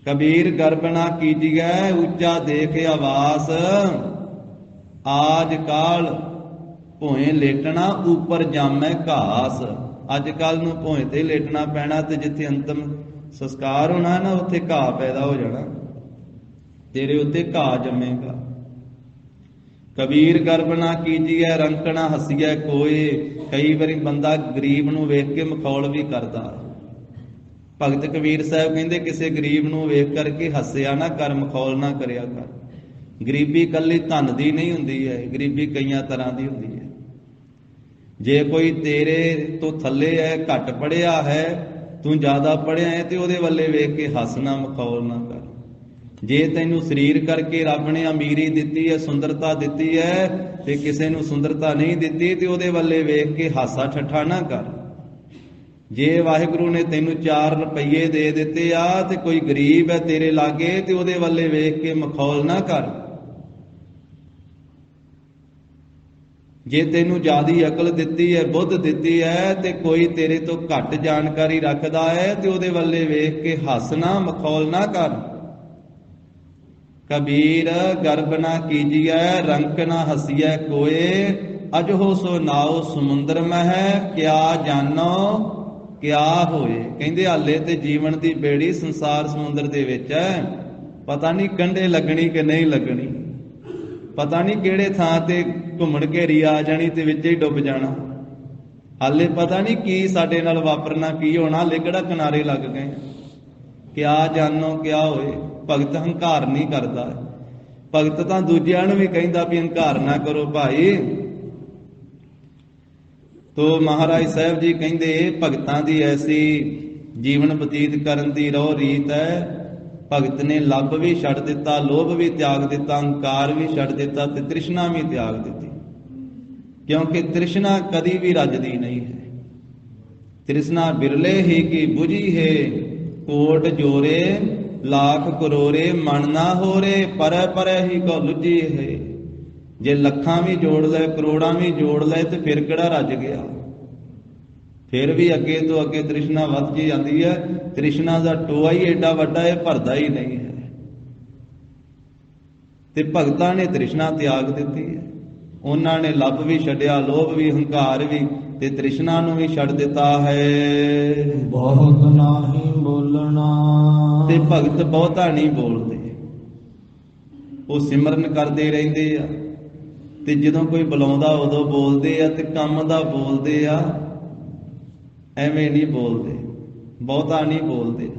ਕਬੀਰ ਗਰਬ ਨਾ ਕੀਜੀਐ ਉੱਚਾ ਦੇਖ ਆਵਾਸ, ਆਜ ਕਾਲ ਭੋਏ ਲੇਟਣਾ ਉੱਪਰ ਜਾਮੈ ਘਾਸ। ਅੱਜ ਕੱਲ ਨੂੰ ਭੋਏ ਤੇ ਲੇਟਣਾ ਪੈਣਾ, ਤੇ ਜਿੱਥੇ ਅੰਤਮ ਸੰਸਕਾਰ ਹੋਣਾ ਨਾ, ਉੱਥੇ ਘਾਹ ਪੈਦਾ ਹੋ ਜਾਣਾ, ਤੇਰੇ ਉੱਤੇ ਘਾਹ ਜੰਮੇਗਾ। ਕਬੀਰ ਗਰਬ ਨਾ ਕੀਜੀਐ ਰੰਕਣਾ ਹੱਸੀਐ ਕੋਏ। ਕਈ ਵਾਰੀ ਬੰਦਾ ਗਰੀਬ ਨੂੰ ਵੇਖ ਕੇ ਮਖੌਲ ਵੀ ਕਰਦਾ। ਭਗਤ ਕਬੀਰ ਸਾਹਿਬ ਕਹਿੰਦੇ ਕਿਸੇ ਗਰੀਬ ਨੂੰ ਵੇਖ ਕਰਕੇ ਹੱਸਿਆ ਨਾ ਕਰ, ਮਖੌਲ ਨਾ ਕਰਿਆ ਕਰ। ਗਰੀਬੀ ਇਕੱਲੀ ਧਨ ਦੀ ਨਹੀਂ ਹੁੰਦੀ ਹੈ, ਗਰੀਬੀ ਕਈਆਂ ਤਰ੍ਹਾਂ ਦੀ ਹੁੰਦੀ ਹੈ। ਜੇ ਕੋਈ ਤੇਰੇ ਤੋਂ ਥੱਲੇ ਹੈ, ਘੱਟ ਪੜ੍ਹਿਆ ਹੈ, ਤੂੰ ਜ਼ਿਆਦਾ ਪੜ੍ਹਿਆ ਹੈ, ਤੇ ਉਹਦੇ ਵੱਲੇ ਵੇਖ ਕੇ ਹੱਸਣਾ, ਮਖੌਲ ਨਾ ਕਰ। ਜੇ ਤੈਨੂੰ ਸਰੀਰ ਕਰਕੇ ਰੱਬ ਨੇ ਅਮੀਰੀ ਦਿੱਤੀ ਹੈ, ਸੁੰਦਰਤਾ ਦਿੱਤੀ ਹੈ, ਤੇ ਕਿਸੇ ਨੂੰ ਸੁੰਦਰਤਾ ਨਹੀਂ ਦਿੱਤੀ, ਤੇ ਉਹਦੇ ਵੱਲੇ ਵੇਖ ਕੇ ਹਾਸਾ ਠੱਠਾ ਨਾ ਕਰ। ਜੇ ਵਾਹਿਗੁਰੂ ਨੇ ਤੈਨੂੰ 4 ਰੁਪਈਏ ਦੇ ਦਿੱਤੇ ਆ, ਤੇ ਕੋਈ ਗਰੀਬ ਹੈ ਤੇਰੇ ਲਾਗੇ, ਤੇ ਉਹਦੇ ਵੱਲੇ ਵੇਖ ਕੇ ਮਖੌਲ ਨਾ ਕਰ। ਜੇ ਤੈਨੂੰ ਜ਼ਿਆਦੀ ਅਕਲ ਦਿੱਤੀ ਹੈ, ਬੁੱਧ ਦਿੱਤੀ ਹੈ, ਤੇ ਕੋਈ ਤੇਰੇ ਤੋਂ ਘੱਟ ਜਾਣਕਾਰੀ ਰੱਖਦਾ ਹੈ, ਤੇ ਉਹਦੇ ਵੱਲੇ ਵੇਖ ਕੇ ਹੱਸਣਾ, ਮਖੌਲ ਨਾ ਕਰ। ਕਬੀਰ ਗਰਬ ਨਾ ਕੀਜੀਐ ਰੰਕ ਨਾ ਹੱਸੀਐ ਕੋਏ, ਅਜਹੋ ਸੋ ਨਾਉ ਸਮੁੰਦਰ ਮਹਿ, ਕਿਆ ਜਾਨੋ ਕਿਆ ਹੋਏ। ਕਹਿੰਦੇ ਹਾਲੇ ਤੇ ਜੀਵਨ ਦੀ ਬੇੜੀ ਸੰਸਾਰ ਸਮੁੰਦਰ ਦੇ ਵਿੱਚ ਹੈ, ਪਤਾ ਨਹੀਂ ਕੰਢੇ ਲੱਗਣੀ ਕਿ ਨਹੀਂ ਲੱਗਣੀ, ਪਤਾ ਨਹੀਂ ਕਿਹੜੇ ਥਾਂ ਤੇ ਘੁੰਮਣ ਘੇਰੀ ਆ ਜਾਣੀ ਤੇ ਵਿੱਚ ਹੀ ਡੁੱਬ ਜਾਣਾ। ਹਾਲੇ ਪਤਾ ਨਹੀਂ ਕੀ ਸਾਡੇ ਨਾਲ ਵਾਪਰਨਾ, ਕੀ ਹੋਣਾ, ਹਾਲੇ ਕਿਹੜਾ ਕਿਨਾਰੇ ਲੱਗ ਗਏ। ਕਿਆ ਜਾਨੋ ਕਿਆ ਹੋਏ। ਭਗਤ ਹੰਕਾਰ ਨਹੀਂ ਕਰਦਾ। ਭਗਤ ਤਾਂ ਦੂਜਿਆਂ ਨੂੰ ਵੀ ਕਹਿੰਦਾ ਵੀ ਹੰਕਾਰ ਨਾ ਕਰੋ ਭਾਈ। ਤੋ ਮਹਾਰਾਜ ਸਾਹਿਬ ਜੀ ਕਹਿੰਦੇ ਭਗਤਾਂ ਦੀ ਐਸੀ ਜੀਵਨ ਬਤੀਤ ਕਰਨ ਦੀ ਰਹੁ ਰੀਤ ਹੈ। ਭਗਤ ਨੇ ਲੱਭ ਵੀ ਛੱਡ ਦਿੱਤਾ, ਲੋਭ ਵੀ ਤਿਆਗ ਦਿੱਤਾ, ਹੰਕਾਰ ਵੀ ਛੱਡ ਦਿੱਤਾ, ਤੇ ਤ੍ਰਿਸ਼ਨਾ ਵੀ ਤਿਆਗ ਦਿੱਤੀ। ਕਿਉਂਕਿ ਤ੍ਰਿਸ਼ਨਾ ਕਦੀ ਵੀ ਰੱਜਦੀ ਨਹੀਂ ਹੈ। ਤ੍ਰਿਸ਼ਨਾ ਬਿਰਲੇ ਹੀ ਕੀ ਬੁਝੀ ਹੈ, ਕੋਟ ਜੋਰੇ ਲੱਖ ਕਰੋੜੇ ਮਨ ਨਾ ਹੋਰੇ, ਪਰੈ ਪਰੈ ਹੀ ਕੋ ਲੁੱਜੀ ਹੈ। ਜੇ ਲੱਖਾਂ ਵੀ ਜੋੜ ਲੈ, ਕਰੋੜਾਂ ਵੀ ਜੋੜ ਲੈ, ਤੇ ਫਿਰ ਕਿਹੜਾ ਰੱਜ ਗਿਆ। ਫਿਰ ਵੀ ਅੱਗੇ ਤੋਂ ਅੱਗੇ ਤ੍ਰਿਸ਼ਨਾ ਵੱਧ ਜੀ ਜਾਂਦੀ ਹੈ। ਤ੍ਰਿਸ਼ਨਾ ਦਾ ਟੋਆ ਹੀ ਏਡਾ ਵੱਡਾ ਹੈ, ਭਰਦਾ ਹੀ ਨਹੀਂ ਹੈ। ਤੇ ਭਗਤਾਂ ਨੇ ਤ੍ਰਿਸ਼ਨਾ ਤਿਆਗ ਦਿੱਤੀ ਹੈ। ਉਹਨਾਂ ਨੇ ਲੱਭ ਵੀ ਛੱਡਿਆ, ਲੋਭ ਵੀ, ਹੰਕਾਰ ਵੀ, ਤੇ ਤ੍ਰਿਸ਼ਨਾ ਨੂੰ ਵੀ ਛੱਡ ਦਿੱਤਾ ਹੈ। ਬਹੁਤ ਨਾਹੀ ਬੋਲਣਾ, ਤੇ ਭਗਤ ਬਹੁਤਾ ਨਹੀਂ ਬੋਲਦੇ। ਉਹ ਸਿਮਰਨ ਕਰਦੇ ਰਹਿੰਦੇ ਆ। ਤੇ ਜਦੋਂ ਕੋਈ ਬੁਲਾਉਂਦਾ ਉਦੋਂ ਬੋਲਦੇ ਆ, ਤੇ ਕੰਮ ਦਾ ਬੋਲਦੇ ਆ, ਐਵੇਂ ਨਹੀਂ ਬੋਲਦੇ, ਬਹੁਤਾ ਨਹੀਂ ਬੋਲਦੇ।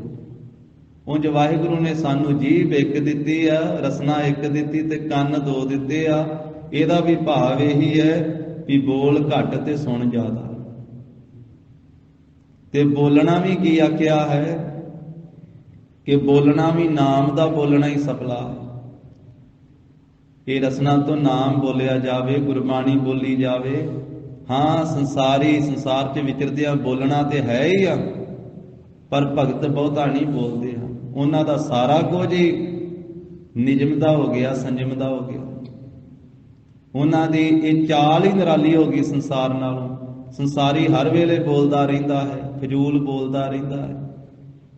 ਉਂਝ ਵਾਹਿਗੁਰੂ ਨੇ ਸਾਨੂੰ ਜੀਭ ਇੱਕ ਦਿੱਤੀ ਆ, ਰਸਨਾ ਇੱਕ ਦਿੱਤੀ ਤੇ ਕੰਨ ਦੋ ਦਿੱਤੇ ਆ। ਇਹਦਾ ਵੀ ਭਾਵ ਇਹੀ ਹੈ ਵੀ ਬੋਲ ਘੱਟ ਤੇ ਸੁਣ ਜ਼ਿਆਦਾ। ਤੇ ਬੋਲਣਾ ਵੀ ਕੀ ਆਖਿਆ ਹੈ ਕਿ ਬੋਲਣਾ ਵੀ ਨਾਮ ਦਾ ਬੋਲਣਾ ਹੀ ਸਫਲਾ ਹੈ। ਇਹ ਰਸਨਾ ਤੋਂ ਨਾਮ ਬੋਲਿਆ ਜਾਵੇ, ਗੁਰਬਾਣੀ ਬੋਲੀ ਜਾਵੇ। ਹਾਂ, ਸੰਸਾਰ 'ਚ ਵਿਚਰਦਿਆਂ ਬੋਲਣਾ ਤੇ ਹੈ ਹੀ ਆ, ਪਰ ਭਗਤ ਬਹੁਤਾ ਨਹੀਂ ਬੋਲਦੇ ਆ। ਉਹਨਾਂ ਦਾ ਸਾਰਾ ਕੁਝ ਹੀ ਨਿਯਮ ਦਾ ਹੋ ਗਿਆ, ਸੰਜਮ ਦਾ ਹੋ ਗਿਆ। ਉਹਨਾਂ ਦੀ ਇਹ ਚਾਲ ਹੀ ਨਿਰਾਲੀ ਹੋ ਗਈ ਸੰਸਾਰ ਨਾਲੋਂ। ਸੰਸਾਰੀ ਹਰ ਵੇਲੇ ਬੋਲਦਾ ਰਹਿੰਦਾ ਹੈ, ਫਜ਼ੂਲ ਬੋਲਦਾ ਰਹਿੰਦਾ ਹੈ,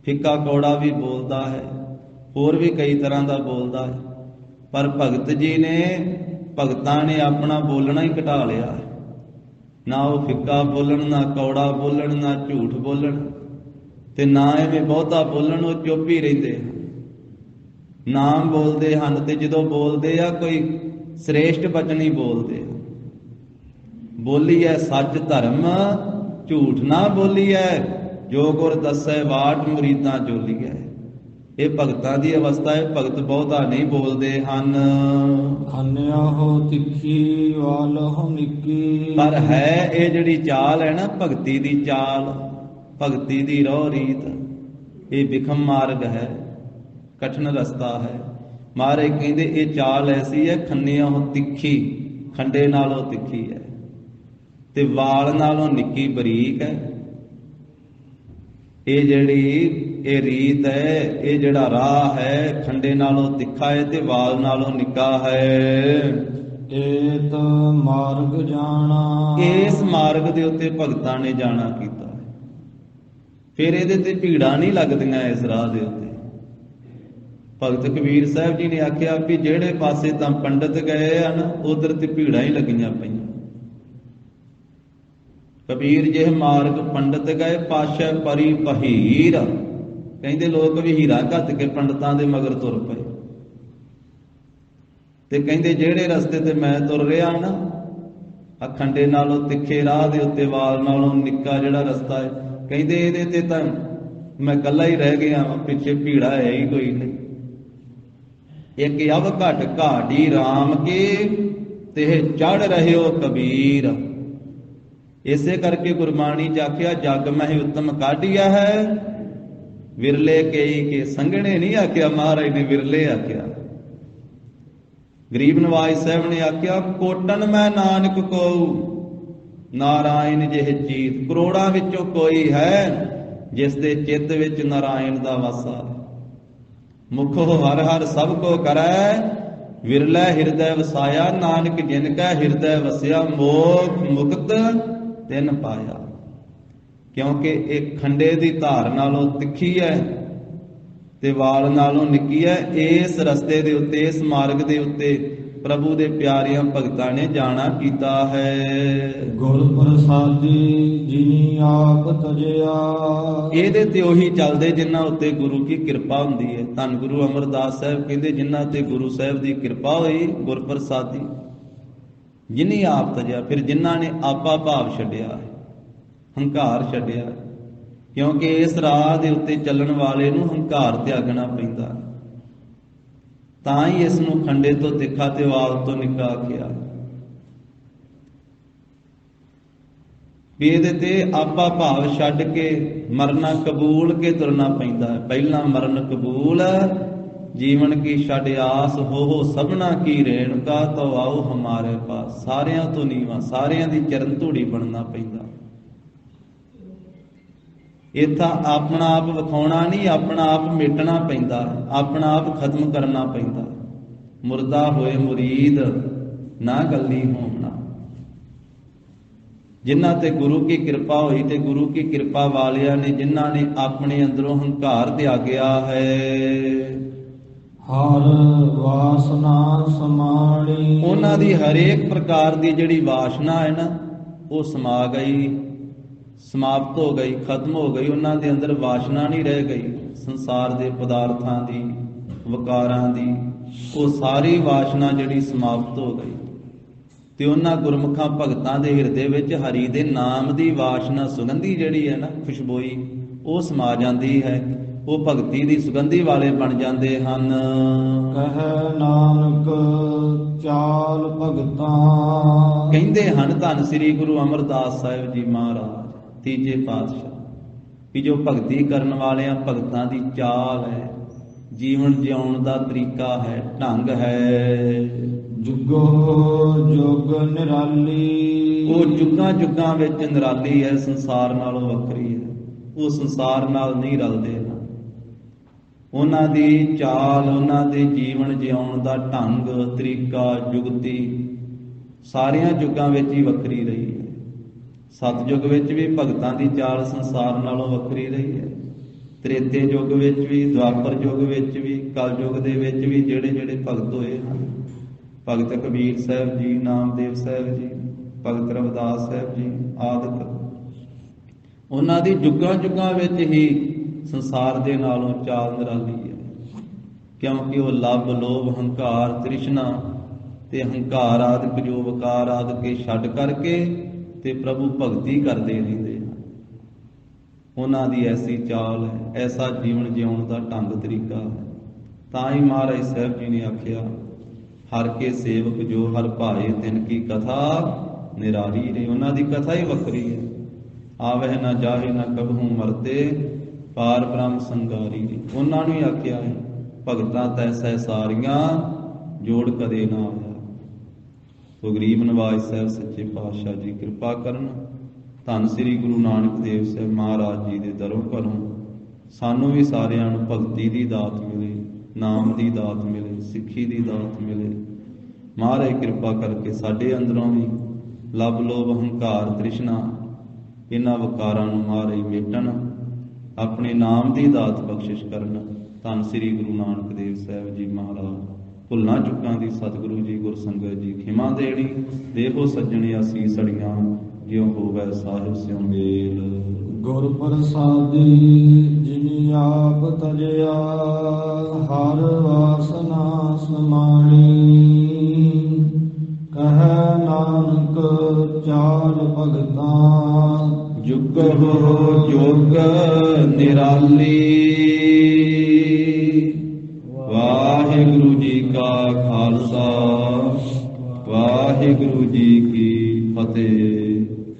ਫਿੱਕਾ ਕੌੜਾ ਵੀ ਬੋਲਦਾ ਹੈ, ਹੋਰ ਵੀ ਕਈ ਤਰ੍ਹਾਂ ਦਾ ਬੋਲਦਾ ਹੈ। ਪਰ ਭਗਤ ਜੀ ਨੇ, ਭਗਤਾਂ ਨੇ ਆਪਣਾ ਬੋਲਣਾ ਹੀ ਘਟਾ ਲਿਆ ਹੈ। ਨਾ ਉਹ ਫਿੱਕਾ ਬੋਲਣ, ਨਾ ਕੌੜਾ ਬੋਲਣ, ਨਾ ਝੂਠ ਬੋਲਣ, ਤੇ ਨਾ ਐਵੇਂ ਬਹੁਤਾ ਬੋਲਣ। ਉਹ ਚੁੱਪ ਹੀ ਰਹਿੰਦੇ ਹਨ, ਨਾਮ ਬੋਲਦੇ ਹਨ। ਤੇ ਜਦੋਂ ਬੋਲਦੇ ਆ ਕੋਈ ਸ੍ਰੇਸ਼ਟ ਬਚਨ ਹੀ ਬੋਲਦੇ ਆ। ਬੋਲੀਐ ਸੱਚ ਧਰਮ, ਝੂਠ ਨਾ ਬੋਲੀਐ, ਜੋ ਗੁਰ ਦੱਸੈ ਬਾਟ ਮੁਰੀਦਾਂ ਚੋਲੀਐ। ਇਹ ਭਗਤਾਂ ਦੀ ਅਵਸਥਾ ਹੈ। ਭਗਤ ਬਹੁਤਾ ਨਹੀਂ ਬੋਲਦੇ ਹਨ। ਖੰਨਿਆ ਹੋ ਤਿੱਖੀ ਵਾਲ ਹੋ ਨਿੱਕੀ। ਪਰ ਹੈ ਇਹ ਜਿਹੜੀ ਚਾਲ ਹੈ ਨਾ, ਭਗਤੀ ਦੀ ਚਾਲ, ਭਗਤੀ ਦੀ ਰਹੁ ਰੀਤ, ਇਹ ਵਿਖਮ ਮਾਰਗ ਹੈ, ਕਠਿਨ ਰਸਤਾ ਹੈ। ਮਹਾਰਾਜ ਕਹਿੰਦੇ ਇਹ ਚਾਲ ਐਸੀ ਹੈ, ਖੰਨਿਆ ਹੋ ਤਿੱਖੀ, ਖੰਡੇ ਨਾਲੋਂ ਤਿੱਖੀ ਹੈ, ਤੇ ਵਾਲ ਨਾਲੋਂ ਨਿੱਕੀ ਬਰੀਕ ਹੈ। ਇਹ ਜਿਹੜੀ ਇਹ ਰੀਤ ਹੈ, ਇਹ ਜਿਹੜਾ ਰਾਹ ਹੈ, ਖੰਡੇ ਨਾਲੋਂ ਤਿੱਖਾ ਹੈ ਤੇ ਵਾਲ ਨਾਲੋਂ ਨਿੱਕਾ ਹੈ। ਏਤ ਮਾਰਗ ਜਾਣਾ, ਇਸ ਮਾਰਗ ਦੇ ਉੱਤੇ ਭਗਤਾਂ ਨੇ ਜਾਣਾ ਕੀਤਾ ਹੈ। ਫਿਰ ਇਹਦੇ ਤੇ ਭੀੜਾਂ ਨਹੀਂ ਲੱਗਦੀਆਂ ਇਸ ਰਾਹ ਦੇ ਉੱਤੇ। ਭਗਤ ਕਬੀਰ ਸਾਹਿਬ ਜੀ ਨੇ ਆਖਿਆ ਵੀ ਜਿਹੜੇ ਪਾਸੇ ਤਾਂ ਪੰਡਤ ਗਏ ਹਨ, ਉਧਰ ਤੇ ਭੀੜਾਂ ਹੀ ਲੱਗੀਆਂ ਪਈਆਂ। ਕਬੀਰ ਜਿਹ ਮਾਰਗ ਪੰਡਤ ਗਏ, ਪਾਸ਼ਾ ਪਰੀ ਪਹੀਰ। ਕਹਿੰਦੇ ਲੋਕ ਵੀ ਹੀਰਾ ਘੱਤ ਕੇ ਪੰਡਤਾਂ ਦੇ ਮਗਰ ਤੁਰ ਪਏ। ਤੇ ਕਹਿੰਦੇ ਜਿਹੜੇ ਰਸਤੇ ਤੇ ਮੈਂ ਤੁਰ ਰਿਹਾ ਨਾ, ਅਖੰਡੇ ਨਾਲੋਂ ਤਿੱਖੇ ਰਾਹ ਦੇ ਉੱਤੇ, ਵਾਲ ਨਾਲੋਂ ਨਿੱਕਾ ਜਿਹੜਾ ਰਸਤਾ ਹੈ, ਕਹਿੰਦੇ ਇਹਦੇ ਤੇ ਤਾਂ ਮੈਂ ਇਕੱਲਾ ਹੀ ਰਹਿ ਗਿਆ, ਪਿੱਛੇ ਭੀੜਾ ਹੈ ਹੀ ਕੋਈ ਨਹੀਂ। ਇੱਕ ਅਵ ਘਟ ਘਾਟੀ ਰਾਮ ਕੇ, ਤੇ ਚੜ ਰਹੇ ਹੋ ਕਬੀਰ। ਇਸੇ ਕਰਕੇ ਗੁਰਬਾਣੀ ਚ ਆਖਿਆ ਜਗ ਮਹਿ ਉੱਤਮ ਕਾਢਿਆ ਹੈ, ਵਿਰਲੇ ਕਈ ਕੇ ਸੰਘਣੇ ਨਹੀਂ ਆਖਿਆ, ਮਹਾਰਾਜ ਨੇ ਵਿਰਲੇ ਆਖਿਆ। ਗਰੀਬ ਨਵਾਜ ਸਾਹਿਬ ਨੇ ਆਖਿਆ ਕੋਟਨ ਮੈਂ ਨਾਨਕ ਕੋ, ਨਾਰਾਇਣ ਜਿਹ ਚੀਤ। ਕਰੋੜਾਂ ਵਿੱਚੋਂ ਕੋਈ ਹੈ ਜਿਸ ਦੇ ਚਿੱਤ ਵਿੱਚ ਨਾਰਾਇਣ ਦਾ ਵਾਸਾ। ਮੁਖੋ ਹਰ ਹਰ ਸਭ ਕੋ ਕਰੈ, ਵਿਰਲੇ ਹਿਰਦੈ ਵਸਾਇਆ। ਨਾਨਕ ਜਿਨ ਕੈ ਹਿਰਦੈ ਵਸਿਆ, ਮੋਖ ਮੁਕਤ ਤਿਨ ਪਾਇਆ। ਕਿਉਂਕਿ ਇਹ ਖੰਡੇ ਦੀ ਧਾਰ ਨਾਲੋਂ ਤਿੱਖੀ ਹੈ ਤੇ ਵਾਲ ਨਾਲੋਂ ਨਿੱਕੀ ਹੈ। ਇਸ ਰਸਤੇ ਦੇ ਉੱਤੇ, ਇਸ ਮਾਰਗ ਦੇ ਉੱਤੇ ਪ੍ਰਭੂ ਦੇ ਪਿਆਰਿਆਂ ਭਗਤਾਂ ਨੇ ਜਾਣਾ ਕੀਤਾ ਹੈ। ਗੁਰ ਪ੍ਰਸਾਦੀ ਜਿਨੀ ਆਪ ਤਜਿਆ। ਇਹਦੇ ਤੇ ਉਹੀ ਚੱਲਦੇ ਜਿਨ੍ਹਾਂ ਉੱਤੇ ਗੁਰੂ ਕੀ ਕਿਰਪਾ ਹੁੰਦੀ ਹੈ। ਧੰਨ ਗੁਰੂ ਅਮਰਦਾਸ ਸਾਹਿਬ ਕਹਿੰਦੇ ਜਿਨ੍ਹਾਂ ਤੇ ਗੁਰੂ ਸਾਹਿਬ ਦੀ ਕਿਰਪਾ ਹੋਈ, ਗੁਰ ਪ੍ਰਸਾਦੀ ਜਿਨੀ ਆਪ ਤਜਿਆ। ਫਿਰ ਜਿਨ੍ਹਾਂ ਨੇ ਆਪਾ ਭਾਵ ਛੱਡਿਆ, ਹੰਕਾਰ ਛੱਡਿਆ। ਕਿਉਂਕਿ ਇਸ ਰਾਹ ਦੇ ਉੱਤੇ ਚੱਲਣ ਵਾਲੇ ਨੂੰ ਹੰਕਾਰ ਤਿਆਗਣਾ ਪੈਂਦਾ, ਤਾਂ ਹੀ ਇਸ ਨੂੰ ਖੰਡੇ ਤੋਂ ਤਿੱਖਾ ਤੇ ਵਾਲ ਤੋਂ ਨਿੱਕਾ ਆਖਿਆ। ਵੀ ਇਹਦੇ ਤੇ ਆਪਾ ਭਾਵ ਛੱਡ ਕੇ ਮਰਨਾ ਕਬੂਲ ਕੇ ਤੁਰਨਾ ਪੈਂਦਾ ਹੈ। ਪਹਿਲਾਂ ਮਰਨ ਕਬੂਲ, ਜੀਵਨ ਕੀ ਛੱਡ ਆਸ, ਹੋ ਸਭਨਾ ਕੀ ਰੇਣੁਕਾ, ਤੋ ਆਓ ਹਮਾਰੇ ਪਾਸ। ਸਾਰਿਆਂ ਤੋਂ ਨੀਵਾਂ, ਸਾਰਿਆਂ ਦੀ ਚਰਨ ਧੂੜੀ ਬਣਨਾ ਪੈਂਦਾ। ਇੱਥਾ ਆਪਣਾ ਆਪ ਵਿਖਾਉਣਾ ਨਹੀਂ, ਆਪਣਾ ਆਪ ਮਿਟਣਾ ਪੈਂਦਾ, ਆਪਣਾ ਆਪ ਖਤਮ ਕਰਨਾ ਪੈਂਦਾ। ਮੁਰਦਾ ਹੋਏ ਮੁਰੀਦ ਨਾ ਗੱਲੀ ਹੋਣਾ। ਜਿਨ੍ਹਾਂ ਤੇ ਗੁਰੂ ਕੀ ਕਿਰਪਾ ਹੋਈ, ਤੇ ਗੁਰੂ ਕੀ ਕਿਰਪਾ ਵਾਲਿਆਂ ਨੇ ਜਿਨ੍ਹਾਂ ਨੇ ਆਪਣੇ ਅੰਦਰੋਂ ਹੰਕਾਰ ਤਿਆਗਿਆ ਹੈ, ਹਰ ਵਾਸਨਾ ਸਮਾਣੀ। ਉਹਨਾਂ ਦੀ ਹਰੇਕ ਪ੍ਰਕਾਰ ਦੀ ਜਿਹੜੀ ਵਾਸ਼ਨਾ ਹੈ ਨਾ, ਉਹ ਸਮਾ ਗਈ, ਸਮਾਪਤ ਹੋ ਗਈ, ਖਤਮ ਹੋ ਗਈ। ਉਹਨਾਂ ਦੇ ਅੰਦਰ ਵਾਸ਼ਨਾ ਨਹੀਂ ਰਹਿ ਗਈ ਸੰਸਾਰ ਦੇ ਪਦਾਰਥਾਂ ਦੀ, ਵਿਕਾਰਾਂ ਦੀ, ਉਹ ਸਾਰੀ ਵਾਸ਼ਨਾ ਜਿਹੜੀ ਸਮਾਪਤ ਹੋ ਗਈ ਤੇ ਉਹਨਾਂ ਗੁਰਮੁਖਾਂ ਭਗਤਾਂ ਦੇ ਹਿਰਦੇ ਵਿੱਚ ਹਰੀ ਦੇ ਨਾਮ ਦੀ ਵਾਸ਼ਨਾ ਸੁਗੰਧੀ ਜਿਹੜੀ ਹੈ ਨਾ ਖੁਸ਼ਬੋਈ ਉਹ ਸਮਾ ਜਾਂਦੀ ਹੈ। ਉਹ ਭਗਤੀ ਦੀ ਸੁਗੰਧੀ ਵਾਲੇ ਬਣ ਜਾਂਦੇ ਹਨ। ਕਹਿ ਨਾਨਕ ਚਾਲ ਭਗਤਾਂ ਕਹਿੰਦੇ ਹਨ ਧੰਨ ਸ੍ਰੀ ਗੁਰੂ ਅਮਰਦਾਸ ਸਾਹਿਬ ਜੀ ਮਹਾਰਾਜ ਤੀਜੇ ਪਾਤਸ਼ਾਹ ਕਿ ਜੋ ਭਗਤੀ ਕਰਨ ਵਾਲਿਆਂ ਭਗਤਾਂ ਦੀ ਚਾਲ ਹੈ, ਜੀਵਨ ਜਿਉਣ ਦਾ ਤਰੀਕਾ ਹੈ, ਢੰਗ ਹੈ। ਜੁਗੋ ਜੁਗ ਨਿਰਾਲੀ ਉਹ ਜੁਗਾਂ ਜੁਗਾਂ ਵਿੱਚ ਨਿਰਾਲੀ ਹੈ, ਸੰਸਾਰ ਨਾਲੋਂ ਵੱਖਰੀ ਹੈ। ਉਹ ਸੰਸਾਰ ਨਾਲ ਨਹੀਂ ਰਲਦੇ ਹਨ। ਉਹਨਾਂ ਦੀ ਚਾਲ, ਉਹਨਾਂ ਦੇ ਜੀਵਨ ਜਿਉਣ ਦਾ ਢੰਗ ਤਰੀਕਾ ਜੁਗਤੀ ਸਾਰਿਆਂ ਯੁੱਗਾਂ ਵਿੱਚ ਹੀ ਵੱਖਰੀ ਰਹੀ ਹੈ। ਸਤਯੁਗ ਵਿੱਚ ਵੀ ਭਗਤਾਂ ਦੀ ਚਾਲ ਸੰਸਾਰ ਨਾਲੋਂ ਵੱਖਰੀ ਰਹੀ ਹੈ। ਤ੍ਰੇਤੇ ਯੁੱਗ ਵਿੱਚ ਵੀ, ਦੁਆਪਰ ਯੁੱਗ ਵਿੱਚ ਵੀ, ਕਲਯੁੱਗ ਦੇ ਵਿੱਚ ਵੀ ਜਿਹੜੇ ਜਿਹੜੇ ਭਗਤ ਹੋਏ ਹਨ, ਭਗਤ ਕਬੀਰ ਸਾਹਿਬ ਜੀ, ਨਾਮਦੇਵ ਸਾਹਿਬ ਜੀ, ਭਗਤ ਰਵਿਦਾਸ ਸਾਹਿਬ ਜੀ ਆਦਿਕ, ਉਹਨਾਂ ਦੀ ਯੁੱਗਾਂ ਯੁੱਗਾਂ ਵਿੱਚ ਹੀ ਸੰਸਾਰ ਦੇ ਨਾਲੋਂ ਚਾਲ ਨਿਰਾਲੀ ਹੈ। ਕਿਉਂਕਿ ਉਹ ਲੱਭ, ਲੋਭ, ਹੰਕਾਰ, ਤ੍ਰਿਸ਼ਨਾ ਤੇ ਹੰਕਾਰ ਆਦਿਕ ਜੋ ਵਿਕਾਰ ਆਦਿਕ ਕੇ ਛੱਡ ਕਰਕੇ ਤੇ ਪ੍ਰਭੂ ਭਗਤੀ ਕਰਦੇ ਰਹਿੰਦੇ ਹਨ। ਉਹਨਾਂ ਦੀ ਐਸੀ ਚਾਲ ਹੈ, ਐਸਾ ਜੀਵਨ ਜਿਉਣ ਦਾ ਢੰਗ ਤਰੀਕਾ ਹੈ। ਤਾਂ ਹੀ ਮਹਾਰਾਜ ਸਾਹਿਬ ਜੀ ਨੇ ਆਖਿਆ, ਹਰ ਕੇ ਸੇਵਕ ਜੋ ਹਰ ਭਾਏ ਤਿਨ ਕੀ ਕਥਾ ਨਿਰਾਲੀ ਰੇ। ਉਹਨਾਂ ਦੀ ਕਥਾ ਹੀ ਵੱਖਰੀ ਹੈ। ਆਵਹਿ ਨਾ ਜਾਹੇ ਨਾ ਕਬਹੂ ਮਰਤੇ ਪਾਰ ਬ੍ਰਹਮ ਸੰਗਾਰੀ ਰੇ। ਉਹਨਾਂ ਨੂੰ ਹੀ ਆਖਿਆ ਹੈ, ਭਗਤਾਂ ਤੈਸੈ ਸਾਰੀਆਂ ਜੋੜ ਕਦੇ ਨਾ ਆਇਆ। ਸੋ ਗਰੀਬ ਨਵਾਜ ਸਾਹਿਬ ਸੱਚੇ ਪਾਤਸ਼ਾਹ ਜੀ ਕਿਰਪਾ ਕਰਨ। ਧੰਨ ਸ੍ਰੀ ਗੁਰੂ ਨਾਨਕ ਦੇਵ ਸਾਹਿਬ ਮਹਾਰਾਜ ਜੀ ਦੇ ਦਰੋਂ ਘਰੋਂ ਸਾਨੂੰ ਵੀ ਸਾਰਿਆਂ ਨੂੰ ਭਗਤੀ ਦੀ ਦਾਤ ਮਿਲੇ, ਨਾਮ ਦੀ ਦਾਤ ਮਿਲੇ, ਸਿੱਖੀ ਦੀ ਦਾਤ ਮਿਲੇ। ਮਹਾਰਾਜ ਕਿਰਪਾ ਕਰਕੇ ਸਾਡੇ ਅੰਦਰੋਂ ਵੀ ਲੱਭ, ਲੋਭ, ਹੰਕਾਰ, ਤ੍ਰਿਸ਼ਨਾ ਇਹਨਾਂ ਵਿਕਾਰਾਂ ਨੂੰ ਮਹਾਰਾਜ ਮੇਟਣ, ਆਪਣੇ ਨਾਮ ਦੀ ਦਾਤ ਬਖਸ਼ਿਸ਼ ਕਰਨ। ਧੰਨ ਸ੍ਰੀ ਗੁਰੂ ਨਾਨਕ ਦੇਵ ਸਾਹਿਬ ਜੀ ਮਹਾਰਾਜ। ਭੁੱਲਾਂ ਚੁੱਕਾਂ ਦੀ ਸਤਿਗੁਰੂ ਜੀ ਗੁਰ ਸੰਗਤ ਜੀ ਖਿਮਾ ਦੇਣੀ। ਦੇਹੋ ਸੱਜਣੇ ਅਸੀਸ ਅੜੀਆਂ ਜਿਉ ਹੋਵੈ ਸਾਹਿਬ ਸਿਉ ਮੇਲ। ਗੁਰ ਪ੍ਰਸਾਦੀ ਜਿਨੀ ਆਪ ਤਜਿਆ ਹਰ ਵਾਸਨਾ ਸਮਾਣੀ। ਕਹਿ ਨਾਨਕ ਚਾਲ ਭਗਤਾਂ ਜੁਗ ਹੋ ਜੁਗ ਨਿਰਾਲੀ।